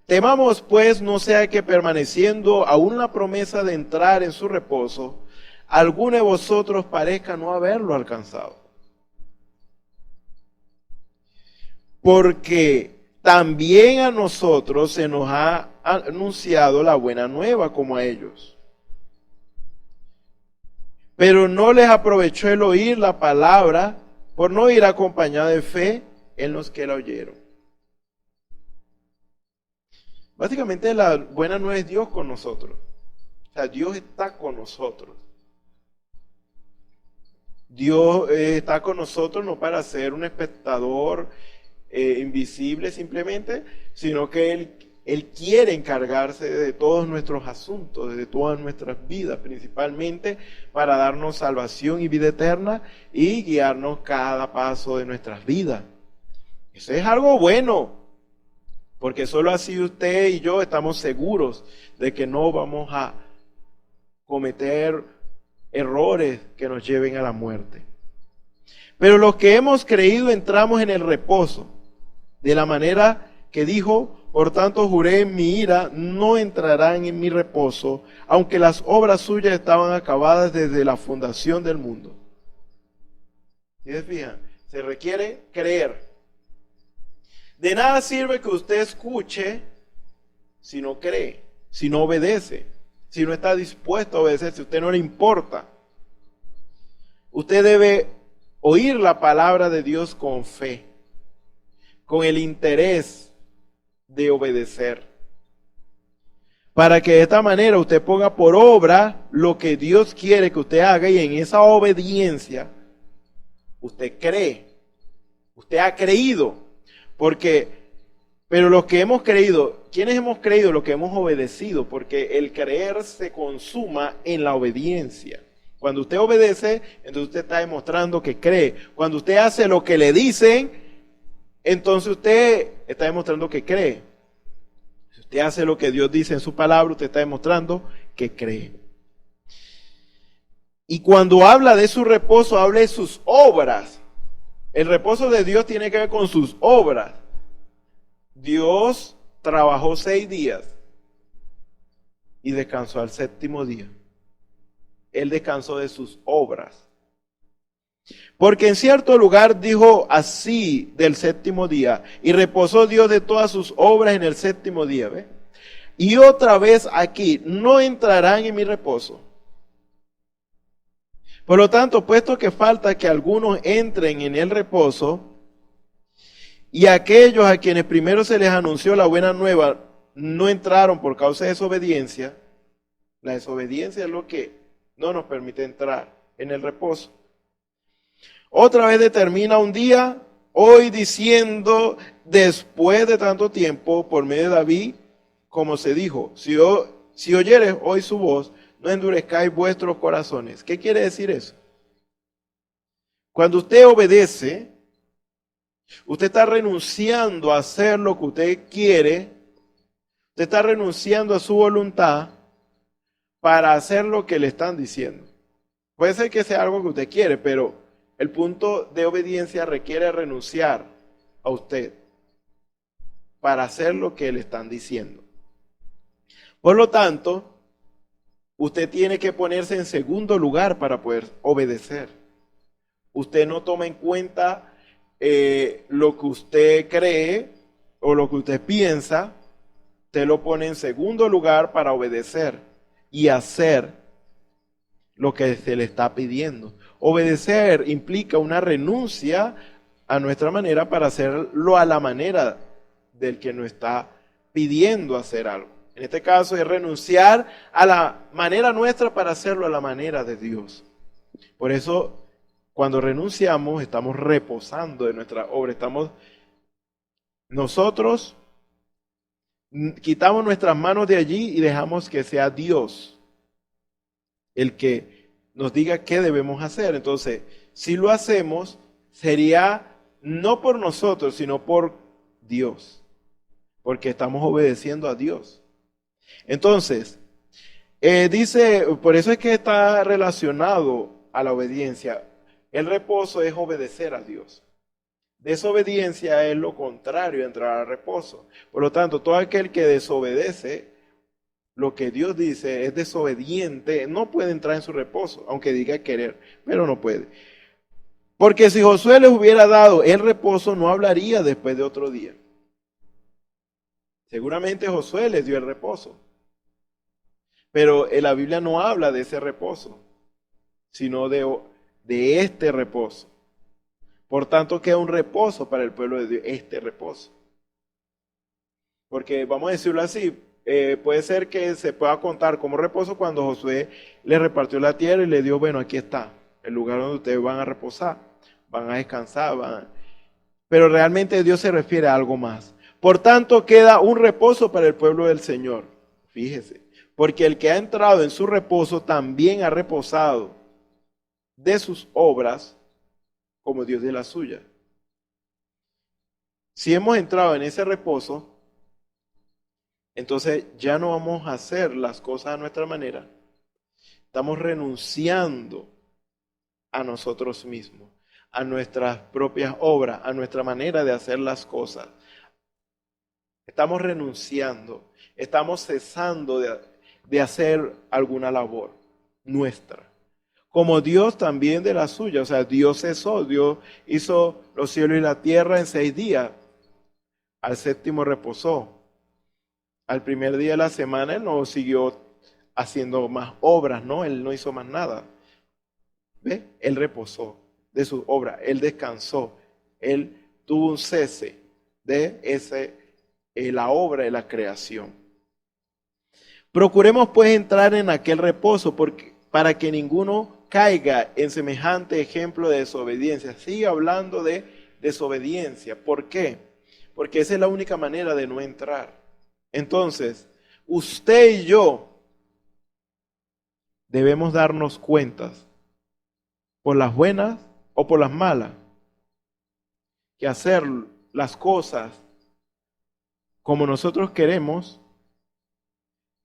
temamos pues no sea que permaneciendo aún la promesa de entrar en su reposo, alguno de vosotros parezca no haberlo alcanzado. Porque también a nosotros se nos ha anunciado la buena nueva como a ellos. Pero no les aprovechó el oír la palabra por no ir acompañada de fe en los que la oyeron. Básicamente la buena nueva es Dios con nosotros. O sea, Dios está con nosotros. Dios está con nosotros no para ser un espectador invisible simplemente, sino que Él quiere encargarse de todos nuestros asuntos, de todas nuestras vidas, principalmente para darnos salvación y vida eterna y guiarnos cada paso de nuestras vidas. Eso es algo bueno, porque solo así usted y yo estamos seguros de que no vamos a cometer errores que nos lleven a la muerte. Pero los que hemos creído entramos en el reposo, de la manera que dijo, por tanto juré en mi ira, no entrarán en mi reposo, aunque las obras suyas estaban acabadas desde la fundación del mundo. ¿Sí se fijan? Se requiere creer. De nada sirve que usted escuche si no cree, si no obedece, si no está dispuesto a obedecer, si a usted no le importa. Usted debe oír la palabra de Dios con fe, con el interés de obedecer, para que de esta manera usted ponga por obra lo que Dios quiere que usted haga, y en esa obediencia usted cree, usted ha creído, pero los que hemos creído, ¿quiénes hemos creído? Los que hemos obedecido, porque el creer se consuma en la obediencia. Cuando usted obedece, entonces usted está demostrando que cree. Cuando usted hace lo que le dicen, entonces usted está demostrando que cree. Si usted hace lo que Dios dice en su palabra, usted está demostrando que cree. Y cuando habla de su reposo, habla de sus obras. El reposo de Dios tiene que ver con sus obras. Dios trabajó 6 días y descansó al 7º día. Él descansó de sus obras. Porque en cierto lugar dijo así del 7º día, y reposó Dios de todas sus obras en el 7º día. ¿Ve? Y otra vez aquí, no entrarán en mi reposo. Por lo tanto, puesto que falta que algunos entren en el reposo, y aquellos a quienes primero se les anunció la buena nueva no entraron por causa de desobediencia, la desobediencia es lo que no nos permite entrar en el reposo. Otra vez determina un día hoy diciendo, después de tanto tiempo, por medio de David, como se dijo, si oyeres hoy su voz, no endurezcáis vuestros corazones. ¿Qué quiere decir eso? Cuando usted obedece, usted está renunciando a hacer lo que usted quiere, usted está renunciando a su voluntad para hacer lo que le están diciendo. Puede ser que sea algo que usted quiere, pero el punto de obediencia requiere renunciar a usted para hacer lo que le están diciendo. Por lo tanto, usted tiene que ponerse en segundo lugar para poder obedecer. Usted no toma en cuenta lo que usted cree o lo que usted piensa, usted lo pone en segundo lugar para obedecer y hacer lo que se le está pidiendo. Obedecer implica una renuncia a nuestra manera para hacerlo a la manera del que nos está pidiendo hacer algo. En este caso es renunciar a la manera nuestra para hacerlo a la manera de Dios. Por eso, cuando renunciamos, estamos reposando de nuestra obra. Nosotros quitamos nuestras manos de allí y dejamos que sea Dios el que nos diga qué debemos hacer. Entonces, si lo hacemos, sería no por nosotros, sino por Dios, porque estamos obedeciendo a Dios. Entonces, dice, por eso es que está relacionado a la obediencia. El reposo es obedecer a Dios. Desobediencia es lo contrario a entrar al reposo. Por lo tanto, todo aquel que desobedece lo que Dios dice, es desobediente, no puede entrar en su reposo, aunque diga querer, pero no puede. Porque si Josué les hubiera dado el reposo, no hablaría después de otro día. Seguramente Josué les dio el reposo. Pero en la Biblia no habla de ese reposo, sino de este reposo. Por tanto, queda un reposo para el pueblo de Dios, este reposo. Porque, vamos a decirlo así, puede ser que se pueda contar como reposo cuando Josué le repartió la tierra y le dio, bueno, aquí está, el lugar donde ustedes van a reposar, van a descansar, pero realmente Dios se refiere a algo más. Por tanto, queda un reposo para el pueblo del Señor. Fíjese, porque el que ha entrado en su reposo también ha reposado de sus obras como Dios de la suya. Si hemos entrado en ese reposo, entonces ya no vamos a hacer las cosas a nuestra manera. Estamos renunciando a nosotros mismos, a nuestras propias obras, a nuestra manera de hacer las cosas. Estamos renunciando, estamos cesando de hacer alguna labor nuestra. Como Dios también de la suya, o sea, Dios cesó, Dios hizo los cielos y la tierra en 6 días. Al séptimo reposó. Al primer día de la semana Él no siguió haciendo más obras, ¿no? Él no hizo más nada. ¿Ve? Él reposó de sus obras, Él descansó, Él tuvo un cese de la obra de la creación. Procuremos pues entrar en aquel reposo para que ninguno caiga en semejante ejemplo de desobediencia. Sigue hablando de desobediencia. ¿Por qué? Porque esa es la única manera de no entrar. Entonces, usted y yo debemos darnos cuentas, por las buenas o por las malas, que hacer las cosas como nosotros queremos,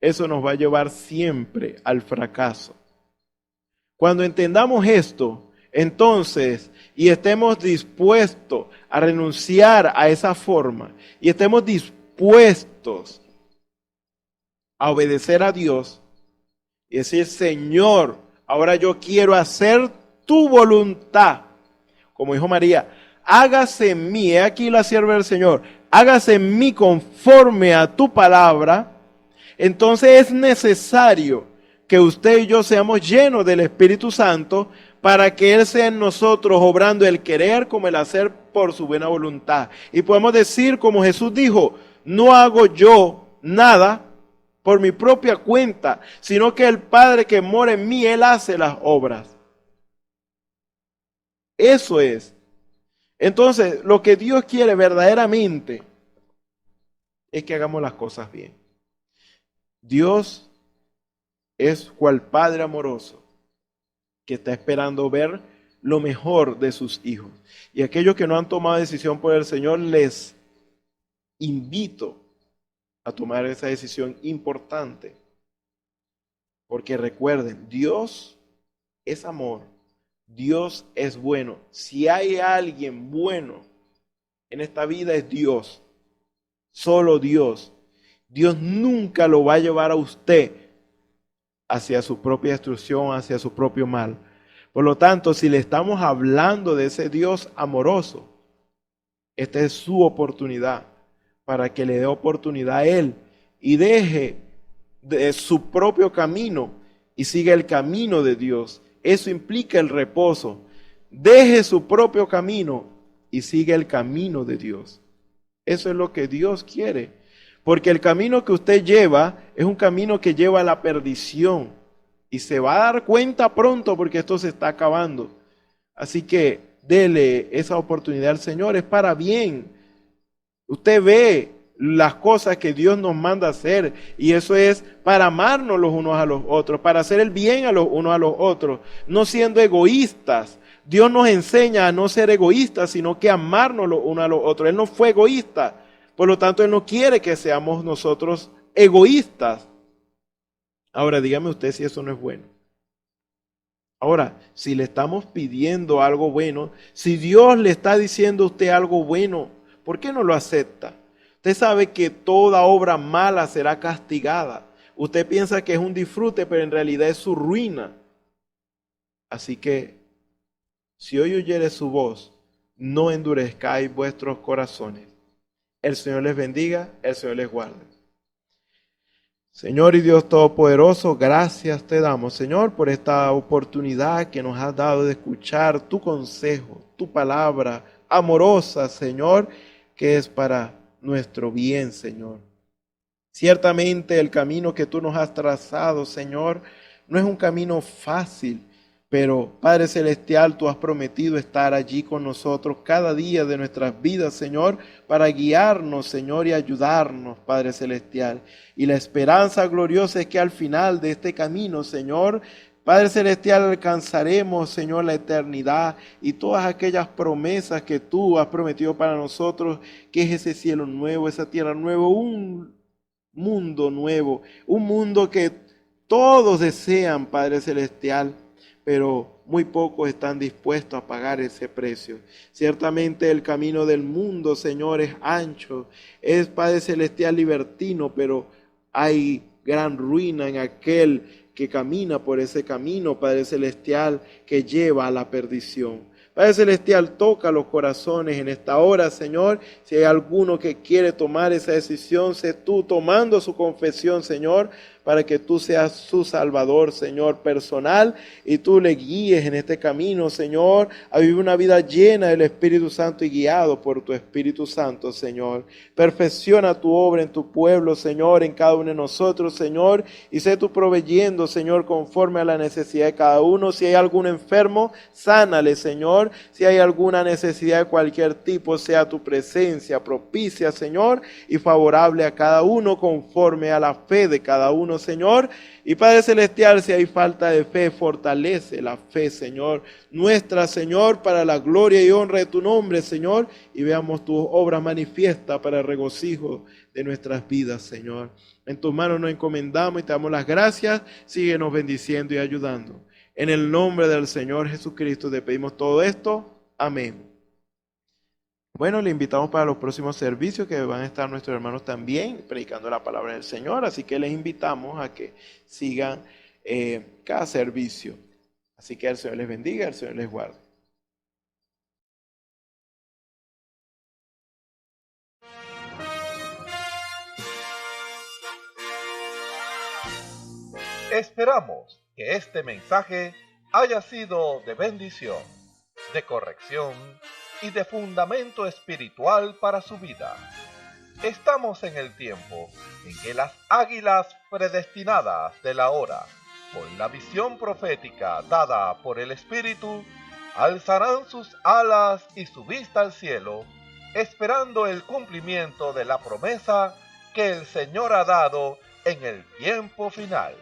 eso nos va a llevar siempre al fracaso. Cuando entendamos esto, entonces, y estemos dispuestos a renunciar a esa forma, y estemos dispuestos a obedecer a Dios, y decir, Señor, ahora yo quiero hacer tu voluntad. Como dijo María, hágase en mí, he aquí la sierva del Señor, hágase en mí conforme a tu palabra. Entonces es necesario que usted y yo seamos llenos del Espíritu Santo para que Él sea en nosotros obrando el querer como el hacer por su buena voluntad. Y podemos decir como Jesús dijo, no hago yo nada por mi propia cuenta, sino que el Padre que mora en mí, Él hace las obras. Eso es. Entonces, lo que Dios quiere verdaderamente es que hagamos las cosas bien. Dios es cual Padre amoroso que está esperando ver lo mejor de sus hijos. Y aquellos que no han tomado decisión por el Señor, les invito a tomar esa decisión importante. Porque recuerden, Dios es amor, Dios es bueno. Si hay alguien bueno en esta vida es Dios, solo Dios. Dios nunca lo va a llevar a usted hacia su propia destrucción, hacia su propio mal. Por lo tanto, si le estamos hablando de ese Dios amoroso, esta es su oportunidad para que le dé oportunidad a Él y deje de su propio camino y siga el camino de Dios. Eso implica el reposo. Deje su propio camino y siga el camino de Dios. Eso es lo que Dios quiere. Porque el camino que usted lleva es un camino que lleva a la perdición. Y se va a dar cuenta pronto porque esto se está acabando. Así que dele esa oportunidad al Señor. Es para bien. Usted ve las cosas que Dios nos manda hacer. Y eso es para amarnos los unos a los otros. Para hacer el bien a los unos a los otros. No siendo egoístas. Dios nos enseña a no ser egoístas, sino que amarnos los unos a los otros. Él no fue egoísta. Por lo tanto, Él no quiere que seamos nosotros egoístas. Ahora, dígame usted si eso no es bueno. Ahora, si le estamos pidiendo algo bueno, si Dios le está diciendo a usted algo bueno, ¿por qué no lo acepta? Usted sabe que toda obra mala será castigada. Usted piensa que es un disfrute, pero en realidad es su ruina. Así que, si hoy oyere su voz, no endurezcáis vuestros corazones. El Señor les bendiga, el Señor les guarde. Señor y Dios Todopoderoso, gracias te damos, Señor, por esta oportunidad que nos has dado de escuchar tu consejo, tu palabra amorosa, Señor, que es para nuestro bien, Señor. Ciertamente el camino que tú nos has trazado, Señor, no es un camino fácil, pero Padre Celestial, tú has prometido estar allí con nosotros cada día de nuestras vidas, Señor, para guiarnos, Señor, y ayudarnos, Padre Celestial. Y la esperanza gloriosa es que al final de este camino, Señor, Padre Celestial, alcanzaremos, Señor, la eternidad y todas aquellas promesas que tú has prometido para nosotros, que es ese cielo nuevo, esa tierra nueva, un mundo nuevo, un mundo que todos desean, Padre Celestial, pero muy pocos están dispuestos a pagar ese precio. Ciertamente el camino del mundo, Señor, es ancho, es, Padre Celestial, libertino, pero hay gran ruina en aquel que camina por ese camino, Padre Celestial, que lleva a la perdición. Padre Celestial, toca los corazones en esta hora, Señor. Si hay alguno que quiere tomar esa decisión, sé tú tomando su confesión, Señor, para que tú seas su Salvador, Señor, personal, y tú le guíes en este camino, Señor, a vivir una vida llena del Espíritu Santo y guiado por tu Espíritu Santo, Señor. Perfecciona tu obra en tu pueblo, Señor, en cada uno de nosotros, Señor, y sé tú proveyendo, Señor, conforme a la necesidad de cada uno. Si hay algún enfermo, sánale, Señor. Si hay alguna necesidad de cualquier tipo, sea tu presencia propicia, Señor, y favorable a cada uno conforme a la fe de cada uno, Señor. Y Padre Celestial, si hay falta de fe, fortalece la fe, Señor, nuestra, Señor, para la gloria y honra de tu nombre, Señor, y veamos tu obra manifiesta para el regocijo de nuestras vidas, Señor. En tus manos nos encomendamos y te damos las gracias. Síguenos bendiciendo y ayudando. En el nombre del Señor Jesucristo te pedimos todo esto. Amén. Bueno, le invitamos para los próximos servicios que van a estar nuestros hermanos también predicando la palabra del Señor. Así que les invitamos a que sigan cada servicio. Así que el Señor les bendiga, el Señor les guarde. Esperamos que este mensaje haya sido de bendición, de corrección y de fundamento espiritual para su vida. Estamos en el tiempo en que las águilas predestinadas de la hora, con la visión profética dada por el Espíritu, alzarán sus alas y su vista al cielo, esperando el cumplimiento de la promesa que el Señor ha dado en el tiempo final.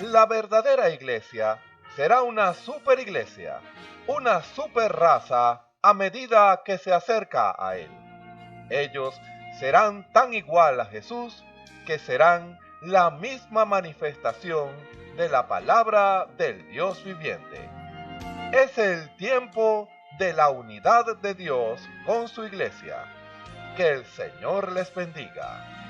La verdadera iglesia será una superiglesia, una superraza a medida que se acerca a Él. Ellos serán tan igual a Jesús que serán la misma manifestación de la palabra del Dios viviente. Es el tiempo de la unidad de Dios con su iglesia. Que el Señor les bendiga.